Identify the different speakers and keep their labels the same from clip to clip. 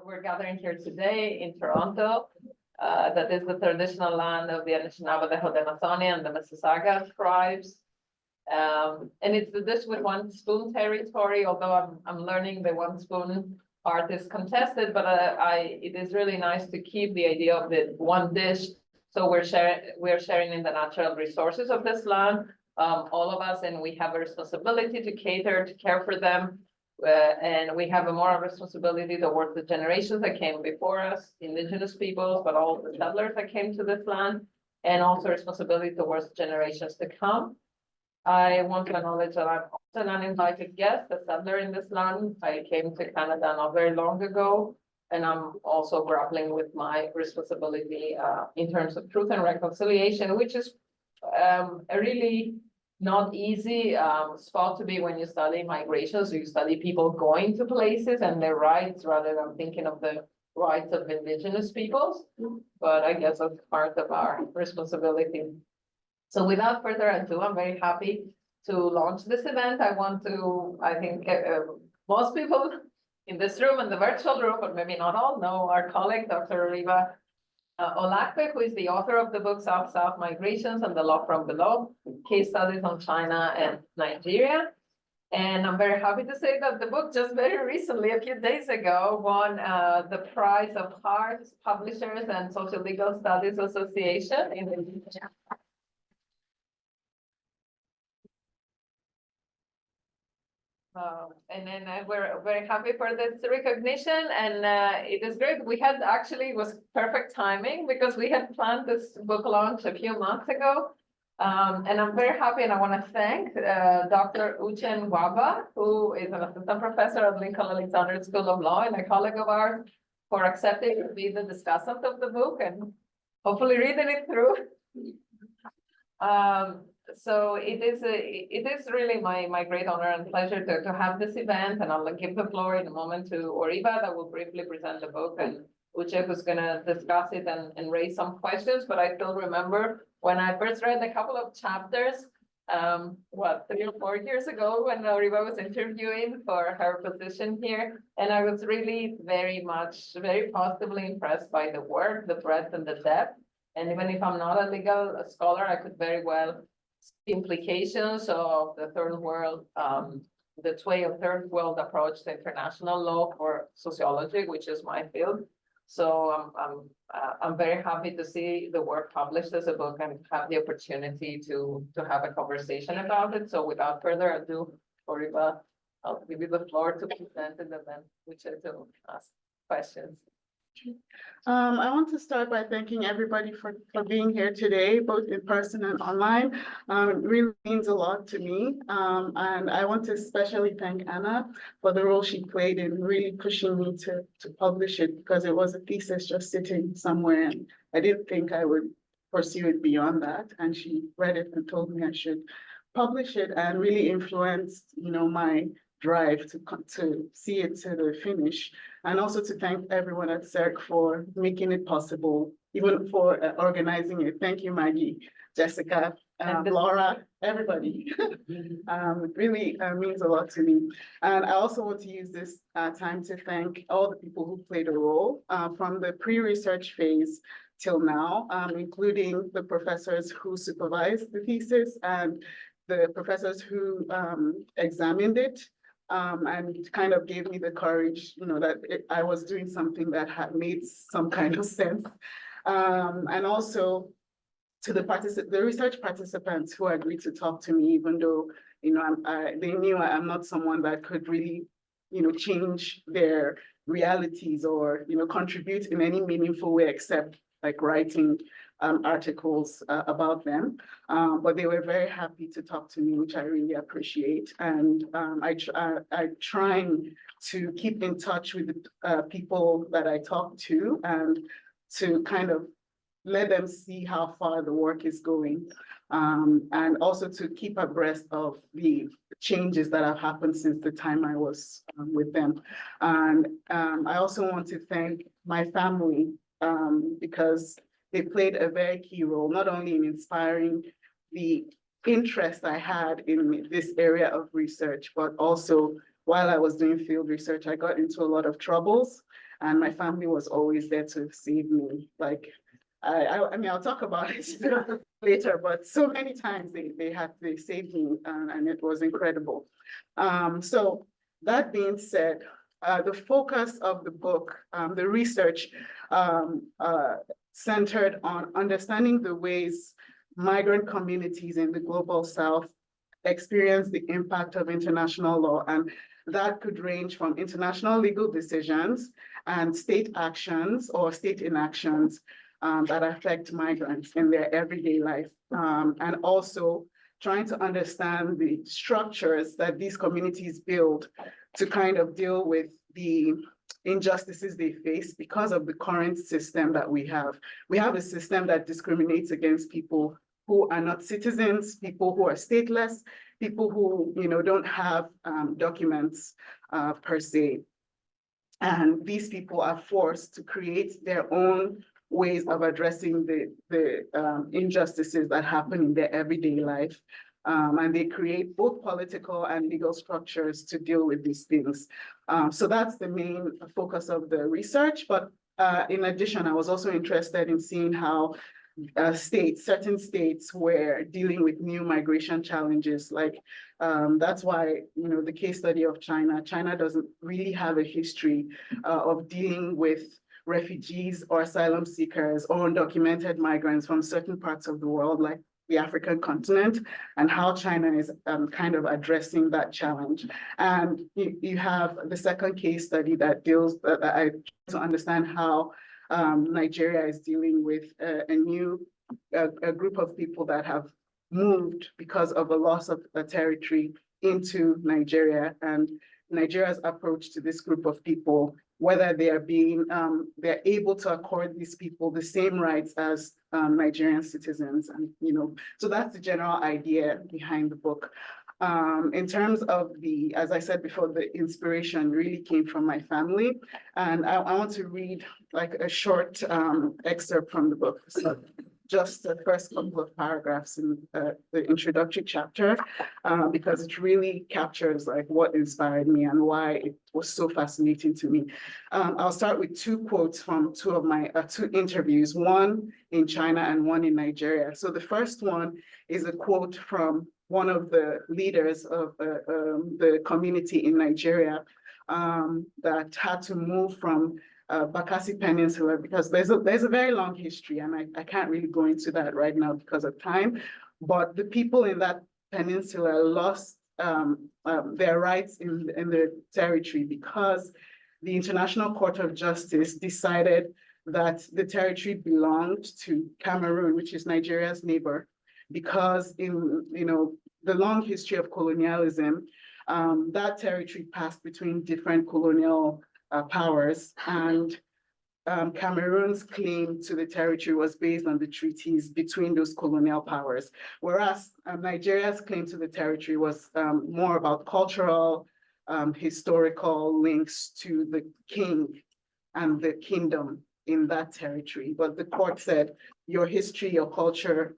Speaker 1: we're gathering here today in Toronto. That is the traditional land of the Anishinaabe, the Haudenosaunee, and the Mississauga tribes. And it's the dish with one spoon territory, although I'm learning the one spoon part is contested, but it is really nice to keep the idea of the one dish. So we're sharing in the natural resources of this land, all of us, and we have a responsibility to cater, to care for them. And we have a moral responsibility towards the generations that came before us, Indigenous peoples, but all the settlers that came to this land, and also responsibility towards generations to come. I want to acknowledge that I'm also an uninvited guest, a settler in this land. I came to Canada not very long ago, and I'm also grappling with my responsibility in terms of truth and reconciliation, which is a really not easy spot to be when you study migration. So you study people going to places and their rights rather than thinking of the rights of Indigenous peoples. But I guess that's part of our responsibility. So without further ado, I'm very happy to launch this event. I think most people in this room and the virtual room, but maybe not all, know our colleague, Dr. Oreva Olakpe, who is the author of the book South-South Migrations and the Law from Below, Case Studies on China and Nigeria. And I'm very happy to say that the book just very recently, a few days ago, won the prize of Hart Publishers and Social Legal Studies Association in the and then we're very happy for this recognition, and it is great. We had actually, it was perfect timing because we had planned this book launch a few months ago. And I'm very happy, and I want to thank Dr. Uchen Waba, who is an assistant professor at Lincoln Alexander School of Law and a colleague of ours, for accepting to be the discussant of the book and hopefully reading it through. So it is really my great honor and pleasure to have this event, and I'll give the floor in a moment to Oreva that will briefly present the book, and Uche who's going to discuss it and raise some questions. But I still remember when I first read a couple of chapters, 3 or 4 years ago, when Oreva was interviewing for her position here, and I was really very positively impressed by the work, the breadth and the depth. And even if I'm not a legal scholar, I could very well see implications of the third world, the TWAIL third world approach to international law for sociology, which is my field. So I'm very happy to see the work published as a book and have the opportunity to have a conversation about it. So without further ado, Oreva, I'll give you the floor to present it and then which is to ask questions.
Speaker 2: I want to start by thanking everybody for being here today, both in person and online. It really means a lot to me. And I want to especially thank Anna for the role she played in really pushing me to publish it, because it was a thesis just sitting somewhere and I didn't think I would pursue it beyond that. And she read it and told me I should publish it, and really influenced, my drive to see it to the finish. And also to thank everyone at CERC for making it possible, even for organizing it. Thank you, Maggie, Jessica, Laura, everybody. It really means a lot to me. And I also want to use this time to thank all the people who played a role from the pre-research phase till now, including the professors who supervised the thesis and the professors who examined it. And kind of gave me the courage, that I was doing something that had made some kind of sense. And also to the research participants who agreed to talk to me, even though, they knew I'm not someone that could really, change their realities or, contribute in any meaningful way except like writing articles about them, but they were very happy to talk to me, which I really appreciate. And I'm trying to keep in touch with the people that I talk to, and to kind of let them see how far the work is going, and also to keep abreast of the changes that have happened since the time I was with them. And I also want to thank my family, because they played a very key role, not only in inspiring the interest I had in this area of research, but also while I was doing field research, I got into a lot of troubles. and my family was always there to save me. Like, I mean, I'll talk about it later, but so many times they saved me, and it was incredible. So that being said, the focus of the book, the research, centered on understanding the ways migrant communities in the global South experience the impact of international law, and that could range from international legal decisions and state actions or state inactions that affect migrants in their everyday life, and also trying to understand the structures that these communities build to kind of deal with the injustices they face because of the current system that we have. We have a system that discriminates against people who are not citizens, people who are stateless, people who, you know, don't have documents per se. And these people are forced to create their own ways of addressing the injustices that happen in their everyday life. And they create both political and legal structures to deal with these things. So that's the main focus of the research. But in addition, I was also interested in seeing how certain states were dealing with new migration challenges. Like, that's why, you know, the case study of China doesn't really have a history of dealing with refugees or asylum seekers or undocumented migrants from certain parts of the world, like the African continent, and how China is kind of addressing that challenge. And you have the second case study that deals, I to understand how Nigeria is dealing with a group of people that have moved because of a loss of a territory into Nigeria, and Nigeria's approach to this group of people, whether they are being, they're able to accord these people the same rights as Nigerian citizens. And, you know, so that's the general idea behind the book. In terms of the, as I said before, the inspiration really came from my family. And I want to read like a short excerpt from the book. So just the first couple of paragraphs in the introductory chapter, because it really captures like what inspired me and why it was so fascinating to me. I'll start with two quotes from two of my two interviews, one in China and one in Nigeria. So the first one is a quote from one of the leaders of the community in Nigeria that had to move from Bakassi Peninsula, because there's a very long history, and I can't really go into that right now because of time, but the people in that peninsula lost their rights in the territory because the International Court of Justice decided that the territory belonged to Cameroon, which is Nigeria's neighbor, because in, you know, the long history of colonialism, that territory passed between different colonial powers, and Cameroon's claim to the territory was based on the treaties between those colonial powers, whereas Nigeria's claim to the territory was more about cultural, historical links to the king and the kingdom in that territory. But the court said, your history, your culture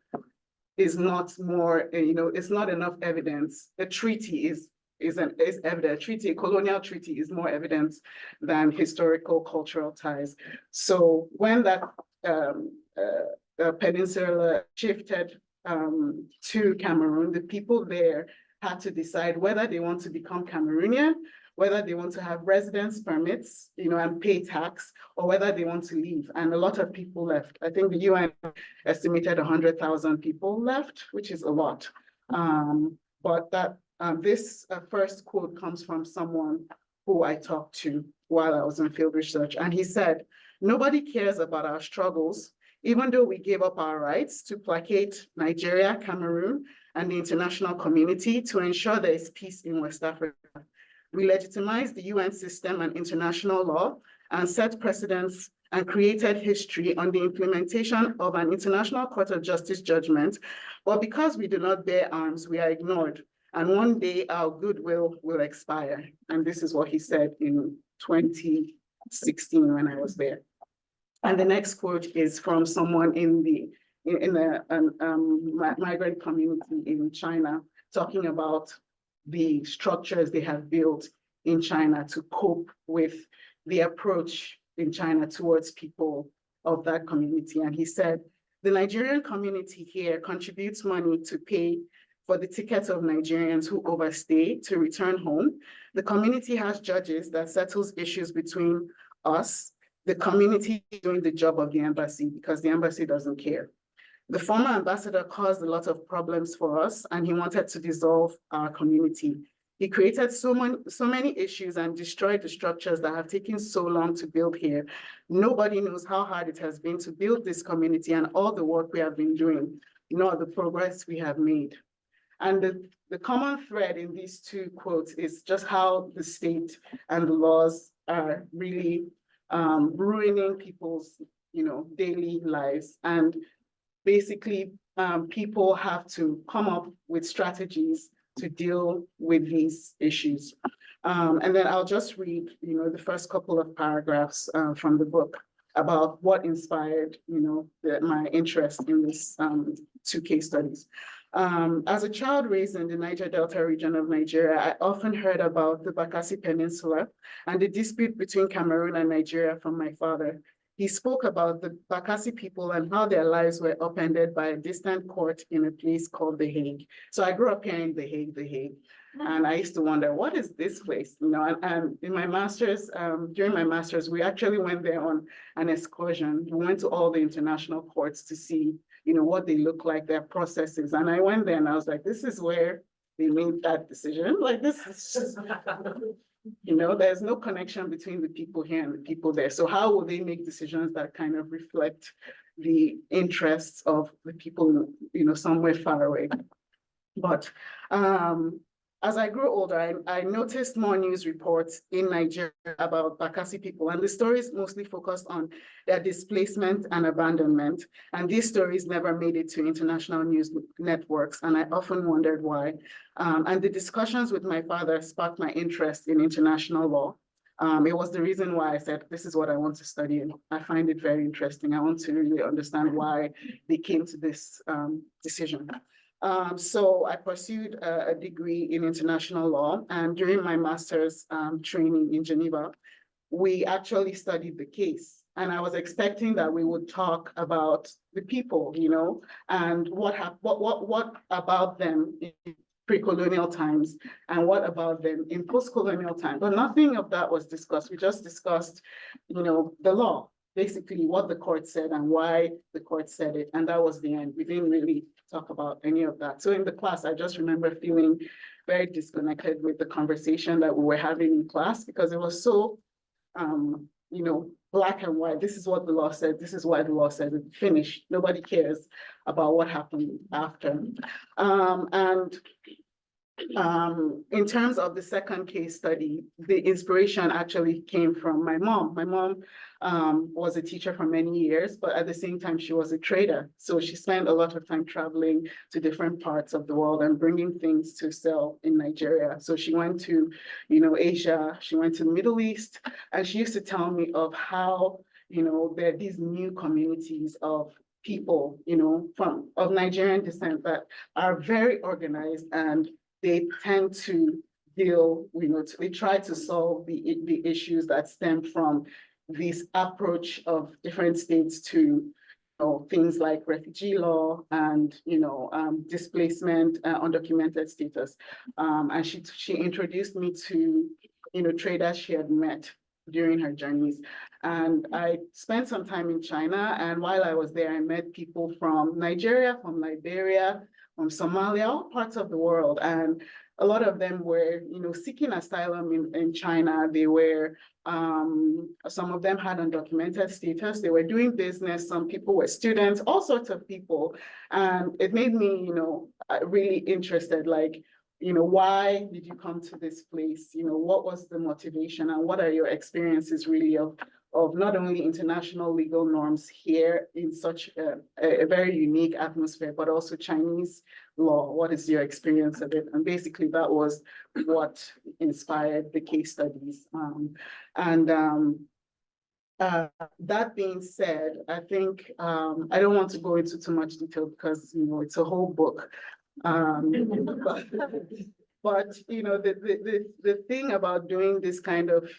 Speaker 2: is not more, you know, it's not enough evidence. The treaty is evident. A colonial treaty is more evidence than historical cultural ties. So when that peninsula shifted to Cameroon, the people there had to decide whether they want to become Cameroonian, whether they want to have residence permits, you know, and pay tax, or whether they want to leave. And a lot of people left. I think the UN estimated 100,000 people left, which is a lot. But that this first quote comes from someone who I talked to while I was in field research. And he said, nobody cares about our struggles, even though we gave up our rights to placate Nigeria, Cameroon, and the international community to ensure there is peace in West Africa. We legitimized the UN system and international law and set precedents and created history on the implementation of an International Court of Justice judgment. But because we do not bear arms, we are ignored. And one day our goodwill will expire. And this is what he said in 2016 when I was there. And the next quote is from someone in the migrant community in China, talking about the structures they have built in China to cope with the approach in China towards people of that community. And he said, the Nigerian community here contributes money to pay for the tickets of Nigerians who overstay to return home. The community has judges that settles issues between us, the community doing the job of the embassy, because the embassy doesn't care. The former ambassador caused a lot of problems for us, and he wanted to dissolve our community. He created so many issues and destroyed the structures that have taken so long to build here. Nobody knows how hard it has been to build this community and all the work we have been doing, nor the progress we have made. And the common thread in these two quotes is just how the state and the laws are really ruining people's, daily lives. And basically, people have to come up with strategies to deal with these issues. And then I'll just read, the first couple of paragraphs from the book about what inspired, my interest in this two case studies. As a child raised in the Niger Delta region of Nigeria, I often heard about the Bakassi Peninsula and the dispute between Cameroon and Nigeria from my father. He spoke about the Bakassi people and how their lives were upended by a distant court in a place called The Hague. So I grew up hearing The Hague. And I used to wonder, what is this place? And in my master's, during my master's, we actually went there on an excursion. We went to all the international courts to see, what they look like, their processes. And I went there and I was like, this is where they made that decision. Like, this is just, there's no connection between the people here and the people there. So how will they make decisions that kind of reflect the interests of the people, somewhere far away? But as I grew older, I noticed more news reports in Nigeria about Bakassi people, and the stories mostly focused on their displacement and abandonment. And these stories never made it to international news networks, and I often wondered why. And the discussions with my father sparked my interest in international law. It was the reason why I said, this is what I want to study. And I find it very interesting. I want to really understand why they came to this decision. So I pursued a degree in international law, and during my master's training in Geneva, we actually studied the case. And I was expecting that we would talk about the people, and what about them in pre-colonial times, and what about them in post-colonial time. But nothing of that was discussed. We just discussed, the law, basically what the court said and why the court said it. And that was the end. We didn't really talk about any of that. So in the class, I just remember feeling very disconnected with the conversation that we were having in class, because it was so, black and white. This is what the law said. This is why the law said it. Finished. Nobody cares about what happened after. In terms of the second case study, the inspiration actually came from my mom. My mom was a teacher for many years, but at the same time, she was a trader. So she spent a lot of time traveling to different parts of the world and bringing things to sell in Nigeria. So she went to, Asia, she went to the Middle East, and she used to tell me of how, there are these new communities of people, of Nigerian descent that are very organized, and they tend to deal, they try to solve the issues that stem from this approach of different states to things like refugee law and displacement, undocumented status. And she introduced me to traders she had met during her journeys. And I spent some time in China, and while I was there, I met people from Nigeria, from Liberia, from Somalia, all parts of the world. And a lot of them were, seeking asylum in China. They were, some of them had undocumented status. They were doing business. Some people were students, all sorts of people. And it made me, really interested, like, why did you come to this place? What was the motivation, and what are your experiences really of not only international legal norms here in such a very unique atmosphere, but also Chinese law? What is your experience of it? And basically that was what inspired the case studies. That being said, I think I don't want to go into too much detail because it's a whole book. But the thing about doing this kind of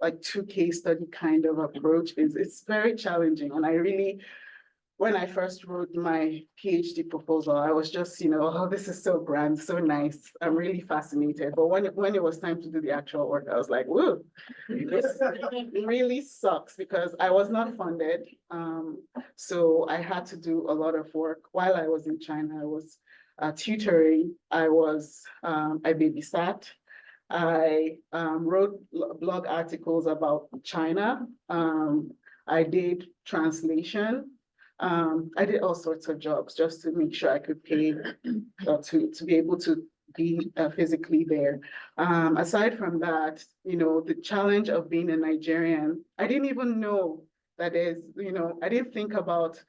Speaker 2: like 2 case study kind of approach it's very challenging. And I really, when I first wrote my PhD proposal, I was just, oh, this is so grand, so nice. I'm really fascinated. But when it was time to do the actual work, I was like, whoa, this really sucks because I was not funded. So I had to do a lot of work while I was in China. I was tutoring. I babysat. I wrote blog articles about China. I did translation. I did all sorts of jobs just to make sure I could pay to be able to be physically there. Aside from that, the challenge of being a Nigerian, I didn't even know that I didn't think about,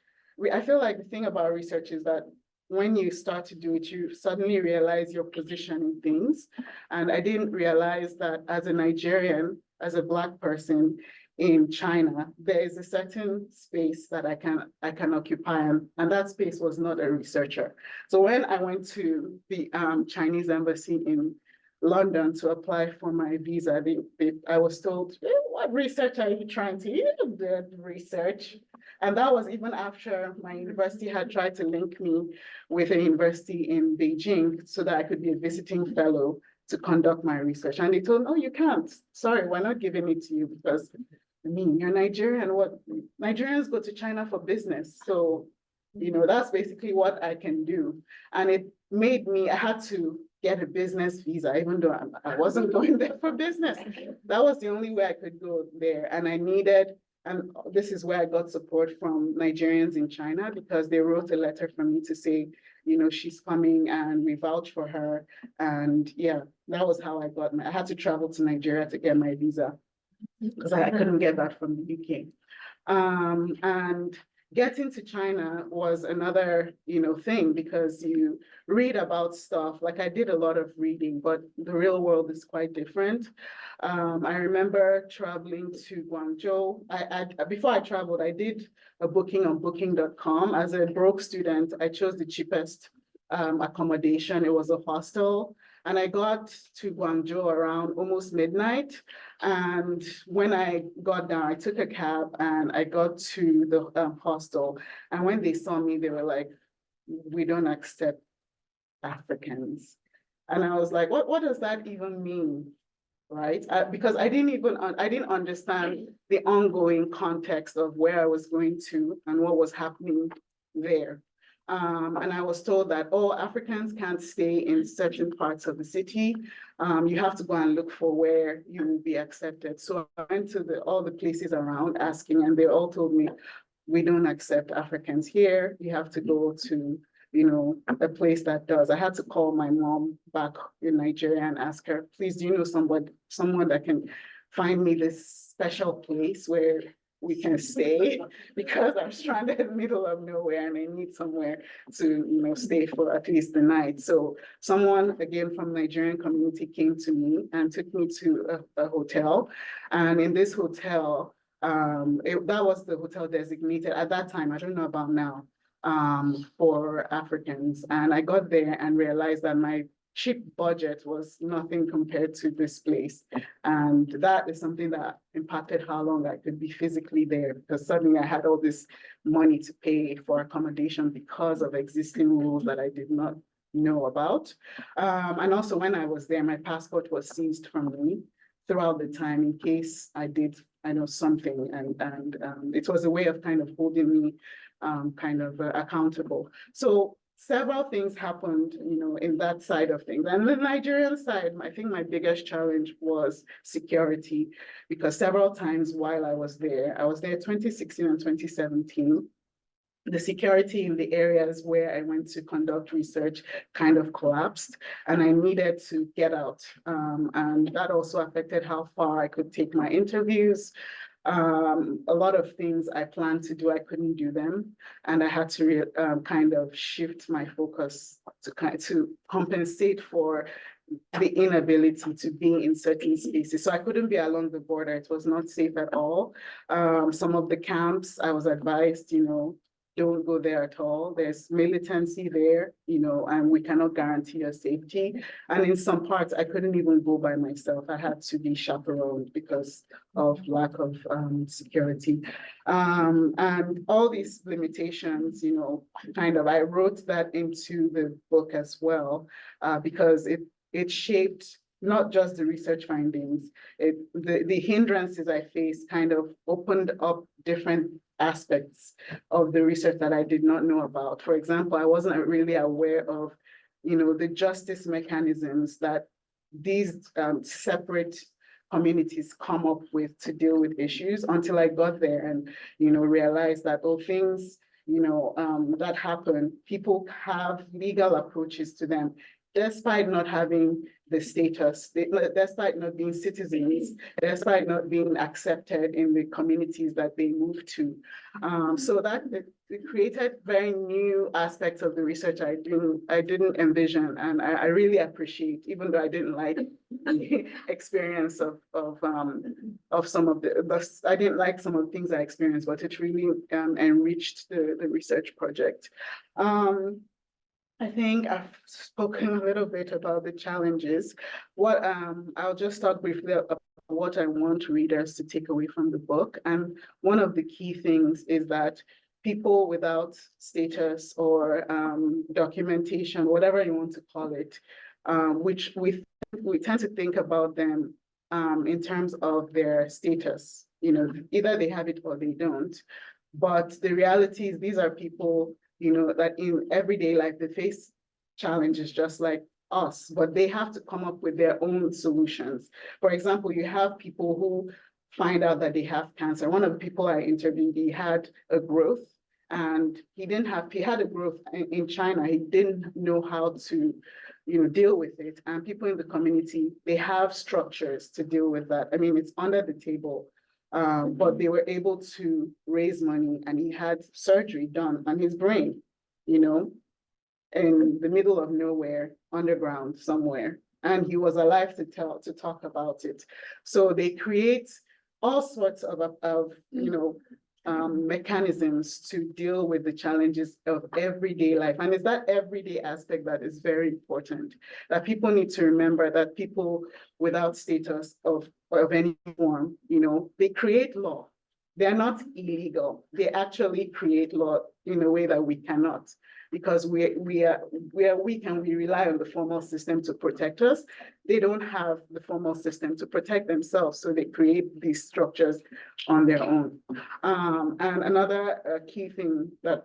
Speaker 2: I feel like the thing about research is that when you start to do it, you suddenly realize your position in things. And I didn't realize that as a Nigerian, as a Black person, in China, there is a certain space that I can occupy, and that space was not a researcher. So when I went to the Chinese embassy in London to apply for my visa, I was told, what research are you trying to do? You did research. And that was even after my university had tried to link me with a university in Beijing so that I could be a visiting fellow to conduct my research. And they told me, oh, you can't. Sorry, we're not giving it to you because you're Nigerian. What Nigerians go to China for business. So, that's basically what I can do. And it made me, I had to get a business visa, even though I wasn't going there for business. That was the only way I could go there. And and this is where I got support from Nigerians in China because they wrote a letter for me to say, she's coming and we vouch for her. And yeah, that was how I had to travel to Nigeria to get my visa because I couldn't get that from the UK. And getting to China was another, thing because you read about stuff. Like I did a lot of reading, but the real world is quite different. I remember traveling to Guangzhou. Before I traveled, I did a booking on booking.com. As a broke student, I chose the cheapest accommodation. It was a hostel. And I got to Guangzhou around almost midnight. And when I got down, I took a cab and I got to the hostel. And when they saw me, they were like, we don't accept Africans. And I was like, what does that even mean? Right? Because I didn't understand the ongoing context of where I was going to and what was happening there. And I was told that, Africans can't stay in certain parts of the city. You have to go and look for where you will be accepted. So I went to all the places around asking, and they all told me, we don't accept Africans here. You have to go to, a place that does. I had to call my mom back in Nigeria and ask her, please, do you know someone that can find me this special place where we can stay, because I'm stranded in the middle of nowhere and I need somewhere to, stay for at least the night. So someone, again, from Nigerian community came to me and took me to a hotel. And in this hotel, that was the hotel designated at that time, I don't know about now, for Africans. And I got there and realized that my cheap budget was nothing compared to this place. And that is something that impacted how long I could be physically there, because suddenly I had all this money to pay for accommodation because of existing rules that I did not know about. And also when I was there, my passport was seized from me throughout the time in case I did, something. And it was a way of kind of holding me accountable. So several things happened, in that side of things. And the Nigerian side, I think my biggest challenge was security, because several times while I was there 2016 and 2017, the security in the areas where I went to conduct research kind of collapsed, and I needed to get out. And that also affected how far I could take my interviews. A lot of things I planned to do, I couldn't do them. And I had to kind of shift my focus to compensate for the inability to be in certain spaces. So I couldn't be along the border. It was not safe at all. Some of the camps, I was advised, don't go there at all. There's militancy there, you know, and we cannot guarantee your safety. And in some parts, I couldn't even go by myself. I had to be chaperoned because of lack of security. And all these limitations, you know, I wrote that into the book as well, because it shaped not just the research findings, the hindrances I faced kind of opened up different aspects of the research that I did not know about. For example, I wasn't really aware of, you know, the justice mechanisms that these separate communities come up with to deal with issues until I got there and, you know, realized that, oh, things, you know, that happen, people have legal approaches to them, despite not having the status, despite not being citizens, despite not being accepted in the communities that they move to. So that it created very new aspects of the research I didn't envision, and I really appreciate, even though I didn't like the experience of some of I didn't like some of the things I experienced, but it really enriched the research project. I think I've spoken a little bit about the challenges. I'll just talk briefly about what I want readers to take away from the book. And one of the key things is that people without status or documentation, whatever you want to call it, which we tend to think about them in terms of their status. You know, either they have it or they don't. But the reality is these are people, you know, that in everyday life, they face challenges just like us, but they have to come up with their own solutions. For example, you have people who find out that they have cancer. One of the people I interviewed, he had a growth and he had a growth in China. He didn't know how to, you know, deal with it. And people in the community, they have structures to deal with that. I mean, it's under the table. But they were able to raise money and he had surgery done on his brain, you know, in the middle of nowhere, underground somewhere. And he was alive to talk about it. So they create all sorts of you know, mechanisms to deal with the challenges of everyday life. And it's that everyday aspect that is very important, that people need to remember that people without status of any form, you know, they create law. They're not illegal. They actually create law in a way that we cannot, because we are weak and we rely on the formal system to protect us. They don't have the formal system to protect themselves, so they create these structures on their own. And another key thing that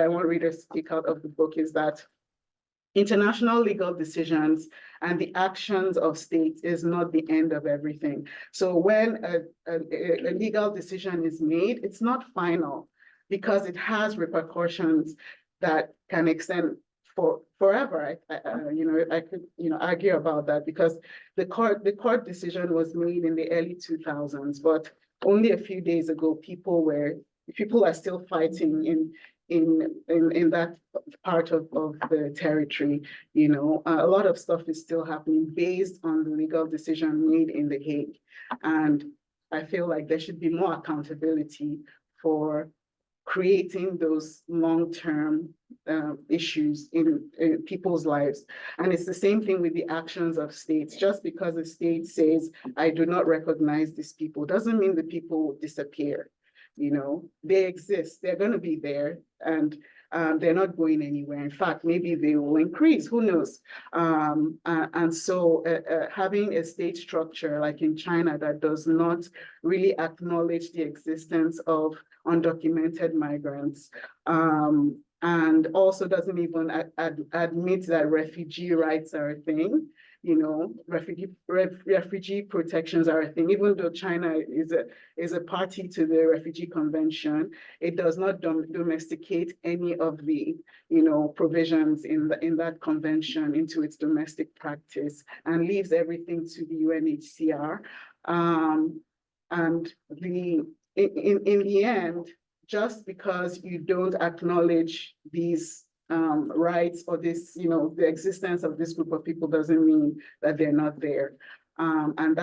Speaker 2: I want readers to take out of the book is that international legal decisions and the actions of states is not the end of everything. So when a legal decision is made, it's not final because it has repercussions that can extend forever. You know, I could, you know, argue about that because the court decision was made in the early 2000s, but only a few days ago, people are still fighting in that part of the territory. You know, a lot of stuff is still happening based on the legal decision made in The Hague. And I feel like there should be more accountability for creating those long-term issues in people's lives. And it's the same thing with the actions of states. Just because a state says, I do not recognize these people, doesn't mean the people will disappear. You know, they exist, they're going to be there, and they're not going anywhere. In fact, maybe they will increase, who knows? And so having a state structure like in China that does not really acknowledge the existence of undocumented migrants, and also doesn't even admit that refugee rights are a thing. You know, refugee protections are a thing. Even though China is a party to the Refugee Convention, it does not domesticate any of the, you know, provisions in that convention into its domestic practice and leaves everything to the UNHCR. And in the end, just because you don't acknowledge these rights or this, you know, the existence of this group of people doesn't mean that they're not there. And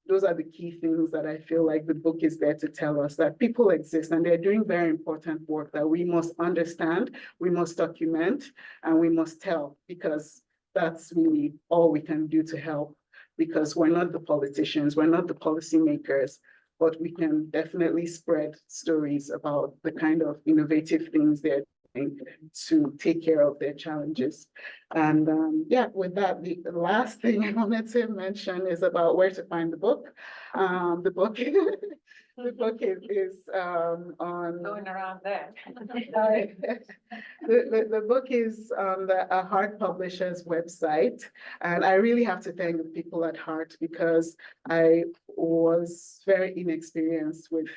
Speaker 2: those are the key things that I feel like the book is there to tell us, that people exist and they're doing very important work that we must understand, we must document, and we must tell, because that's really all we can do to help, because we're not the politicians, we're not the policymakers, but we can definitely spread stories about the kind of innovative things they're doing to take care of their challenges. And yeah, with that, the last thing I wanted to mention is about where to find the book. The book the book is on
Speaker 1: Going around there.
Speaker 2: the book is on the Hart Publishers website, and I really have to thank the people at Hart, because I was very inexperienced with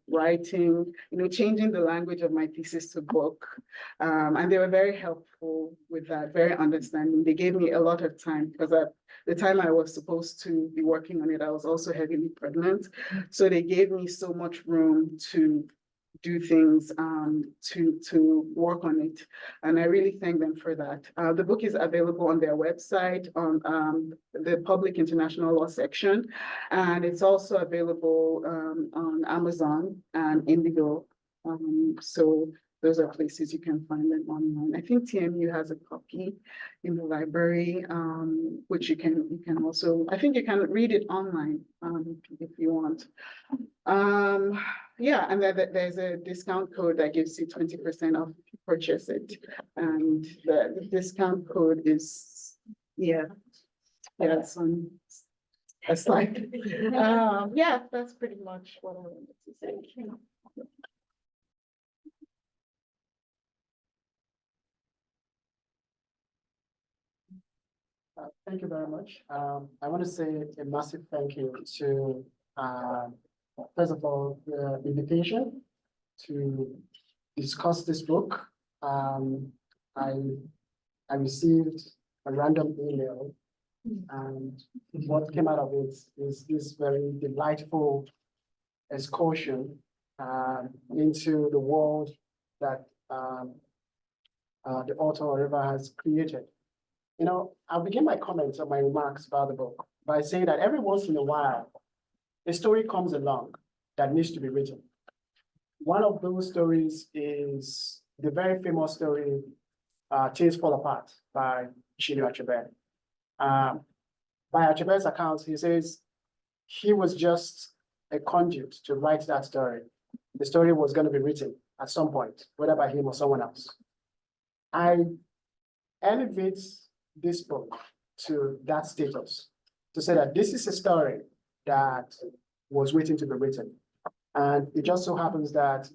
Speaker 2: writing, changing the language of my thesis to book, and they were very helpful with that, very understanding. They gave me a lot of time, because at the time I was supposed to be working on it, I was also heavily pregnant, so they gave me so much room to do things, to work on it. And I really thank them for that. The book is available on their website, on the Public International Law section, and it's also available on Amazon and Indigo. So those are places you can find them online. I think TMU has a copy in the library, which you can also, I think you can read it online if you want. Yeah, and there's a discount code that gives you 20% off if you purchase it. And the discount code is, yeah, it's on a slide. Yeah, that's pretty much what I wanted to say.
Speaker 3: Thank you very much. I want to say a massive thank you to, first of all, the invitation to discuss this book. I received a random email, and what came out of it is this very delightful excursion into the world that the author Oreva has created. I'll begin my comments or my remarks about the book by saying that every once in a while, a story comes along that needs to be written. One of those stories is the very famous story, Things Fall Apart by Chinua Achebe. By Achebe's account, he says he was just a conduit to write that story. The story was going to be written at some point, whether by him or someone else. I elevate this book to that status, to say that this is a story that was waiting to be written. And it just so happens that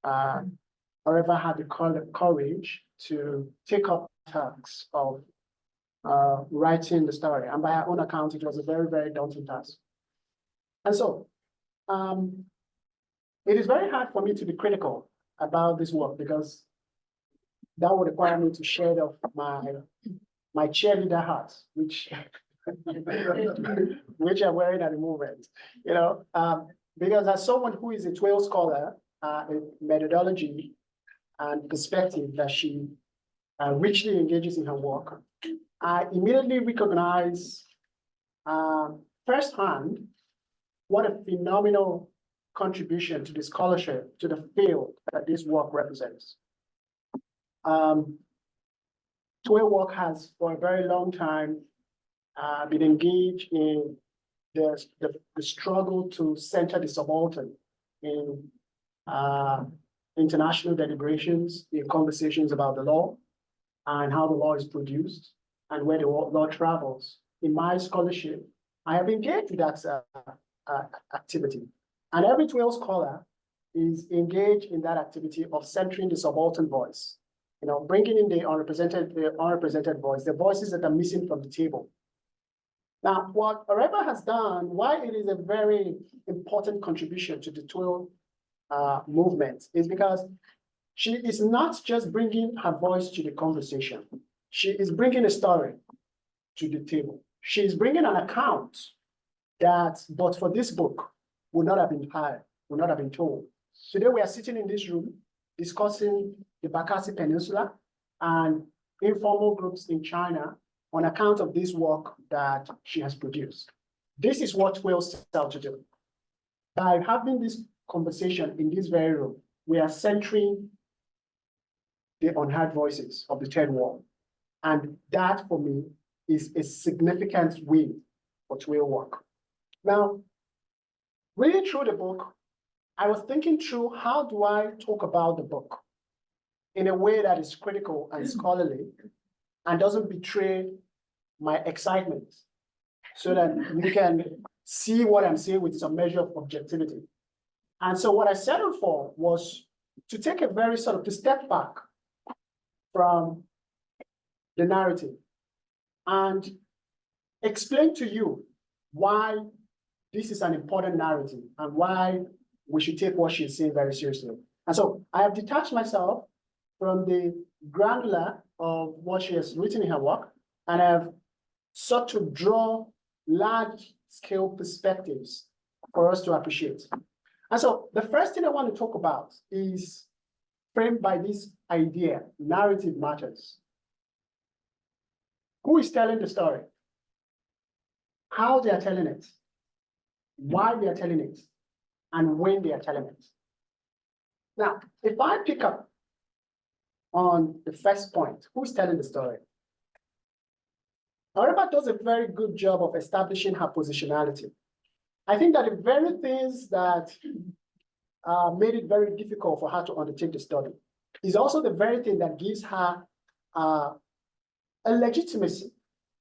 Speaker 3: Oreva had the courage to take up the task of writing the story. And by her own account, it was a very, very daunting task. And so it is very hard for me to be critical about this work, because that would require me to shed off my cheerleader hat, which I'm wearing at the moment, because as someone who is a TWAIL scholar, a methodology and perspective that she richly engages in her work, I immediately recognize firsthand what a phenomenal contribution to the scholarship, to the field that this work represents. TWAIL work has for a very long time been engaged in the struggle to center the subaltern in international deliberations, in conversations about the law and how the law is produced and where the law travels. In my scholarship, I have engaged with that activity. And every TWAIL scholar is engaged in that activity of centering the subaltern voice, bringing in the unrepresented voice, the voices that are missing from the table. Now, what Oreva has done, why it is a very important contribution to the TWAIL movement, is because she is not just bringing her voice to the conversation. She is bringing a story to the table. She is bringing an account that, but for this book, would not have been heard, would not have been told. Today, we are sitting in this room discussing the Bakassi Peninsula and informal groups in China on account of this work that she has produced. This is what TWAIL set out to do. By having this conversation in this very room, we are centering the unheard voices of the third world. And that, for me, is a significant win for TWAIL work. Now, reading through the book, I was thinking through how do I talk about the book in a way that is critical and scholarly and doesn't betray my excitement, so that you can see what I'm saying with some measure of objectivity. And so what I settled for was to take a very to step back from the narrative and explain to you why this is an important narrative and why we should take what she's saying very seriously. And so I have detached myself from the granular of what she has written in her work, and I have sought to draw large-scale perspectives for us to appreciate. And so the first thing I want to talk about is framed by this idea: narrative matters. Who is telling the story? How they are telling it? Why they are telling it? And when they are telling it? Now, if I pick up on the first point, who's telling the story? Oreva does a very good job of establishing her positionality. I think that the very things that made it very difficult for her to undertake the study is also the very thing that gives her a legitimacy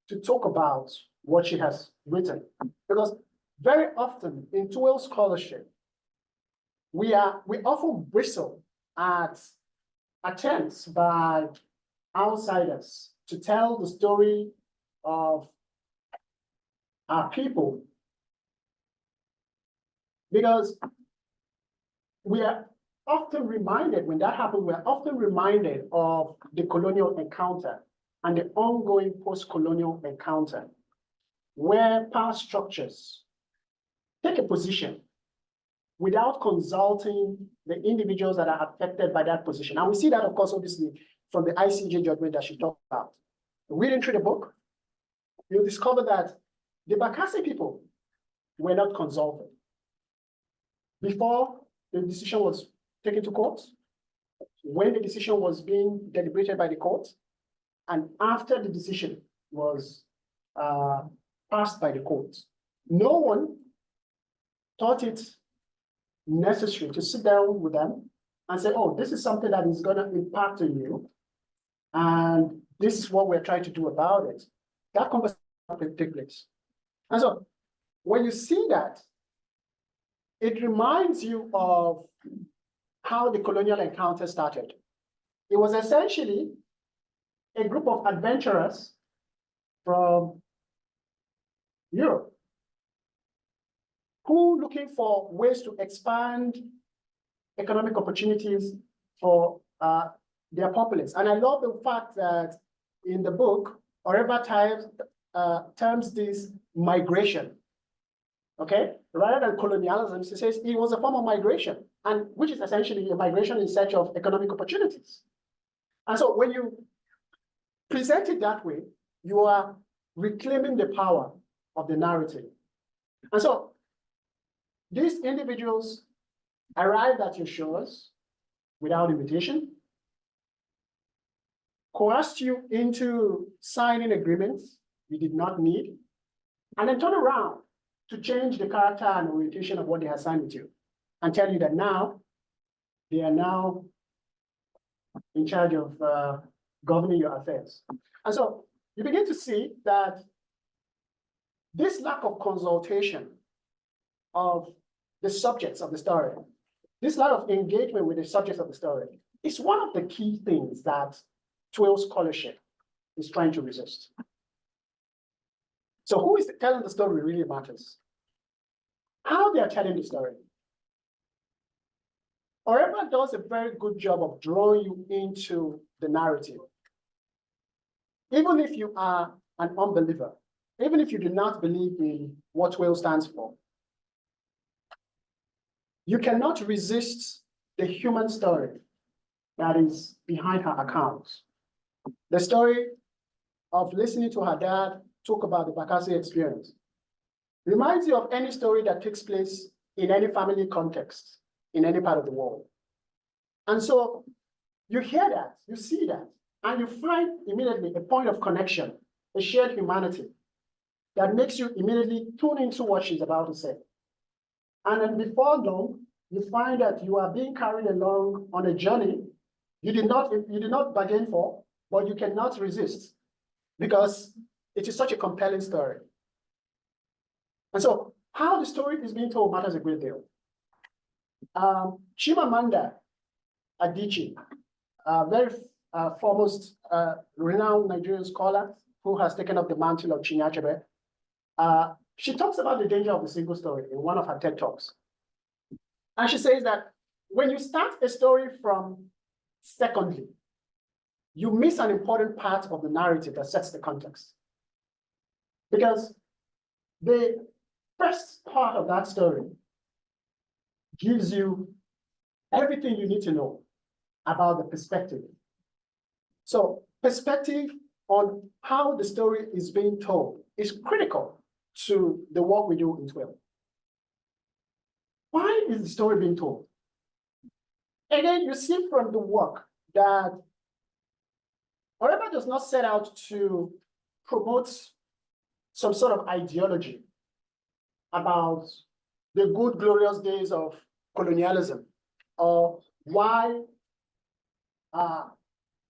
Speaker 3: to talk about what she has written. Because very often in TWAIL scholarship, we often bristle at attempts by outsiders to tell the story of our people, because we are often reminded, when that happens, we're often reminded of the colonial encounter and the ongoing post-colonial encounter, where power structures take a position without consulting the individuals that are affected by that position. And we see that, of course, obviously, from the ICJ judgment that she talked about. Reading through the book, you'll discover that the Bakassi people were not consulted before the decision was taken to court, when the decision was being deliberated by the court, and after the decision was passed by the court. No one thought it necessary to sit down with them and say, oh, this is something that is going to impact on you, and this is what we're trying to do about it. That conversation will take place. And so when you see that, it reminds you of how the colonial encounter started. It was essentially a group of adventurers from Europe who looking for ways to expand economic opportunities for their populace. And I love the fact that in the book, Oreva terms this migration, okay? Rather than colonialism, she says it was a form of migration, and which is essentially a migration in search of economic opportunities. And so when you present it that way, you are reclaiming the power of the narrative. And so these individuals arrived at your shores without invitation, coerced you into signing agreements you did not need, and then turn around to change the character and orientation of what they have signed with you and tell you that now they are now in charge of governing your affairs. And so you begin to see that this lack of consultation of the subjects of the story, this lack of engagement with the subjects of the story, is one of the key things that TWAIL scholarship is trying to resist. So who is telling the story really matters. How they are telling the story. Oreva does a very good job of drawing you into the narrative. Even if you are an unbeliever, even if you do not believe in what TWAIL stands for, you cannot resist the human story that is behind her account. The story of listening to her dad talk about the Bakassi experience. reminds you of any story that takes place in any family context, in any part of the world. And so you hear that, you see that, and you find immediately a point of connection, a shared humanity that makes you immediately tune into what she's about to say. And then before long, you find that you are being carried along on a journey you did not bargain for, but you cannot resist because it is such a compelling story. And so how the story is being told matters a great deal. Chimamanda Adichie, a very foremost renowned Nigerian scholar who has taken up the mantle of Chinua Achebe, she talks about the danger of the single story in one of her TED Talks. And she says that when you start a story from secondly, you miss an important part of the narrative that sets the context. Because the first part of that story gives you everything you need to know about the perspective. So perspective on how the story is being told is critical to the work we do in TWAIL. Why is the story being told? Again, you see from the work that Oreva does not set out to promote some sort of ideology about the good, glorious days of colonialism, or why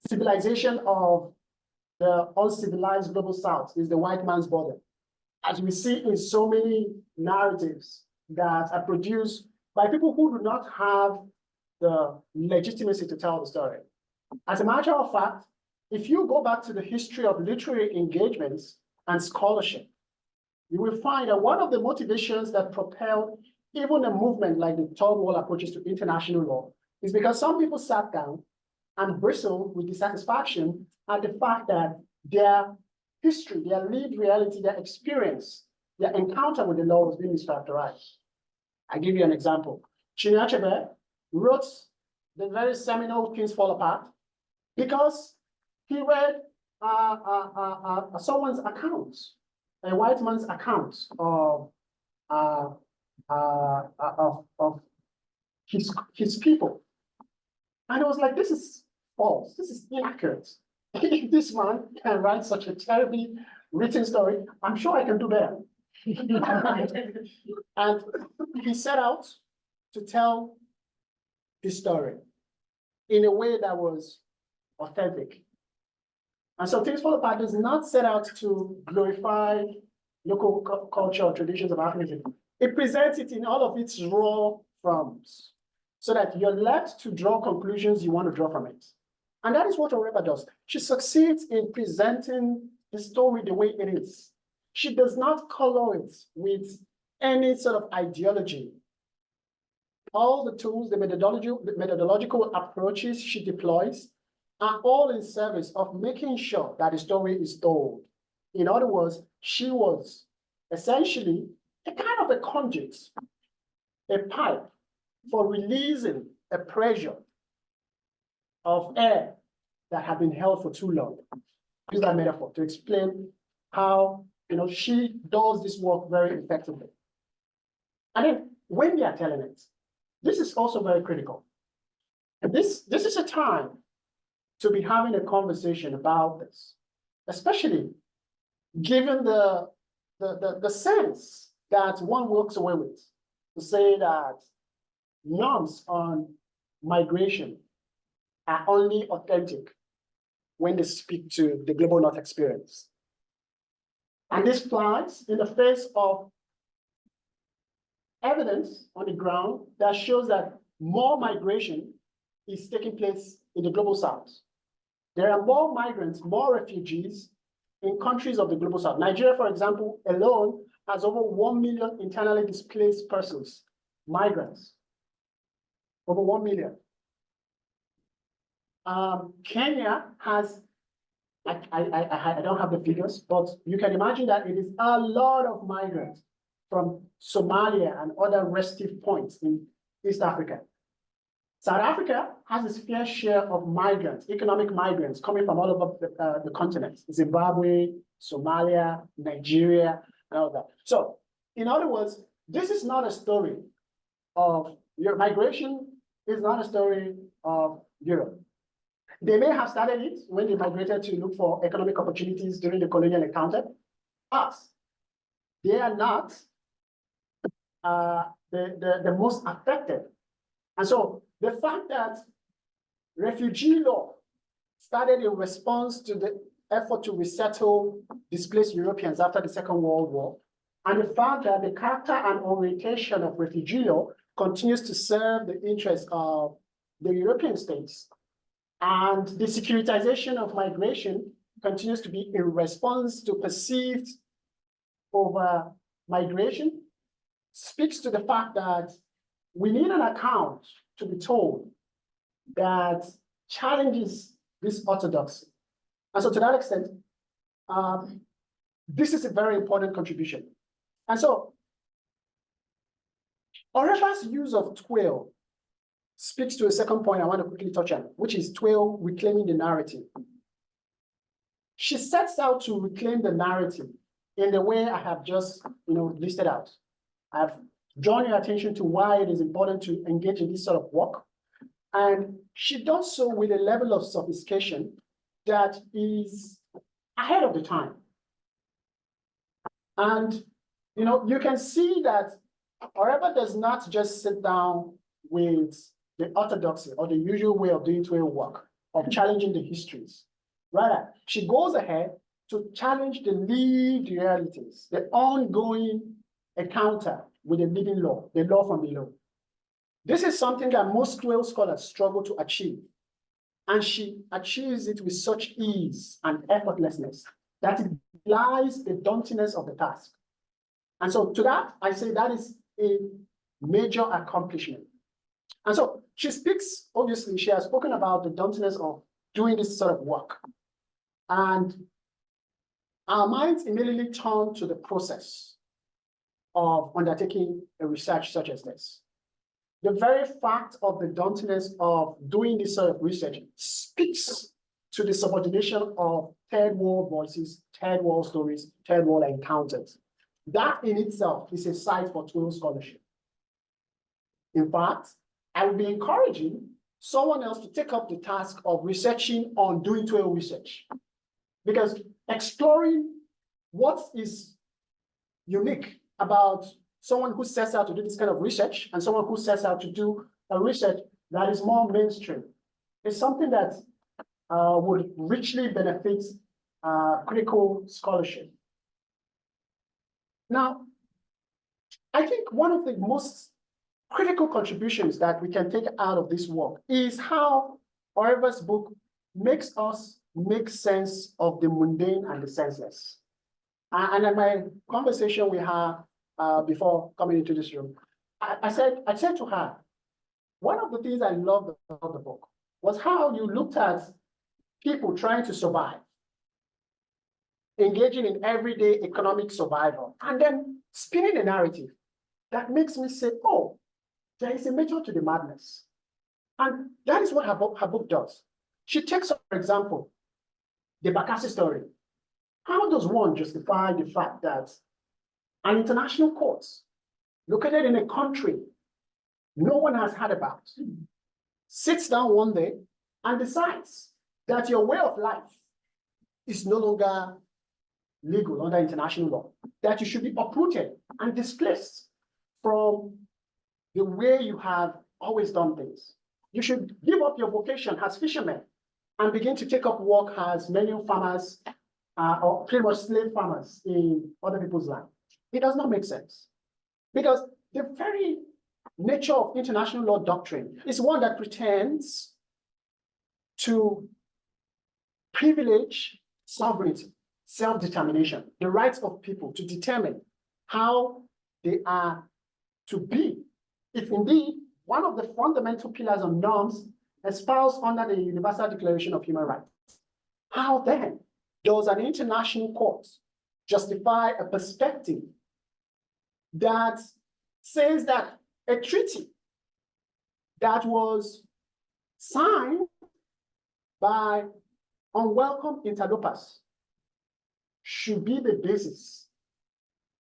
Speaker 3: civilization of the uncivilized global south is the white man's border. As we see in so many narratives that are produced by people who do not have the legitimacy to tell the story. As a matter of fact, if you go back to the history of literary engagements and scholarship, you will find that one of the motivations that propelled even a movement like the TWAIL approaches to international law is because some people sat down and bristled with dissatisfaction at the fact that their history, their lived reality, their experience, their encounter with the law was being mischaracterized. I give you an example. Chinua Achebe wrote the very seminal Things Fall Apart because he read someone's account, a white man's account of his people. And it was like, this is false, this is inaccurate. If this man can write such a terribly written story, I'm sure I can do better. And he set out to tell his story in a way that was authentic. And so Things Fall Apart does not set out to glorify local culture or traditions of Africanism. It presents it in all of its raw forms so that you're left to draw conclusions you want to draw from it. And that is what Oreva does. She succeeds in presenting the story the way it is. She does not color it with any sort of ideology. All the tools, the methodological approaches she deploys are all in service of making sure that the story is told. In other words, she was essentially a kind of a conduit, a pipe for releasing a pressure of air that had been held for too long. Use that metaphor to explain how she does this work very effectively. And then when we are telling it, this is also very critical. And this is a time to be having a conversation about this, especially given the sense that one walks away with, to say that norms on migration are only authentic when they speak to the global north experience. And this flies in the face of evidence on the ground that shows that more migration is taking place in the global south. There are more migrants, more refugees in countries of the global south. Nigeria, for example, alone has over 1 million internally displaced persons, migrants, over 1 million. Kenya has, I don't have the figures, but you can imagine that it is a lot of migrants from Somalia and other restive points in East Africa. South Africa has its fair share of migrants, economic migrants coming from all over the continent, Zimbabwe, Somalia, Nigeria, and all that. So In other words, this is not a story of your migration is not a story of Europe. They may have started it when they migrated to look for economic opportunities during the colonial encounter, but they are not the most affected. And so the fact that refugee law started in response to the effort to resettle displaced Europeans after the Second World War, and the fact that the character and orientation of refugee law continues to serve the interests of the European states, and the securitization of migration continues to be in response to perceived over migration, speaks to the fact that we need an account to be told that challenges this orthodoxy. And so to that extent, this is a very important contribution. And so Oreva's use of TWAIL speaks to a second point I want to quickly touch on, which is TWAIL reclaiming the narrative. She sets out to reclaim the narrative in the way I have just listed out. I've drawn your attention to why it is important to engage in this sort of work. And she does so with a level of sophistication that is ahead of the time. And you can see that Oreva does not just sit down with the orthodoxy or the usual way of doing TWAIL work, of challenging the histories. Rather, she goes ahead to challenge the lived realities, the ongoing encounter with the living law, the law from below. This is something that most TWAIL scholars struggle to achieve. And she achieves it with such ease and effortlessness that it belies the dauntiness of the task. And so to that, I say that is a major accomplishment. And so she speaks, obviously, she has spoken about the dauntiness of doing this sort of work. And our minds immediately turn to the process of undertaking a research such as this. The very fact of the dauntiness of doing this sort of research speaks to the subordination of third world voices, third world stories, third world encounters. That in itself is a site for TWAIL scholarship. In fact, I would be encouraging someone else to take up the task of researching on doing TWAIL research, because exploring what is unique about someone who sets out to do this kind of research and someone who sets out to do a research that is more mainstream is something that would richly benefit critical scholarship. Now, I think one of the most critical contributions that we can take out of this work is how Oreva's book makes us make sense of the mundane and the senseless. And in my conversation we had before coming into this room, I said to her, one of the things I loved about the book was how you looked at people trying to survive, engaging in everyday economic survival, and then spinning a narrative that makes me say, oh, there is a method to the madness. And that is what her book does. She takes, for example, the Bakassi story. How does one justify the fact that an international court located in a country no one has heard about sits down one day and decides that your way of life is no longer legal under international law, that you should be uprooted and displaced from the way you have always done things. You should give up your vocation as fishermen and begin to take up work as manual farmers or pretty much slave farmers in other people's land. It does not make sense, because the very nature of international law doctrine is one that pretends to privilege sovereignty, self-determination, the rights of people to determine how they are to be, if indeed one of the fundamental pillars of norms espoused under the Universal Declaration of Human Rights. How then does an international court justify a perspective that says that a treaty that was signed by unwelcome interlopers should be the basis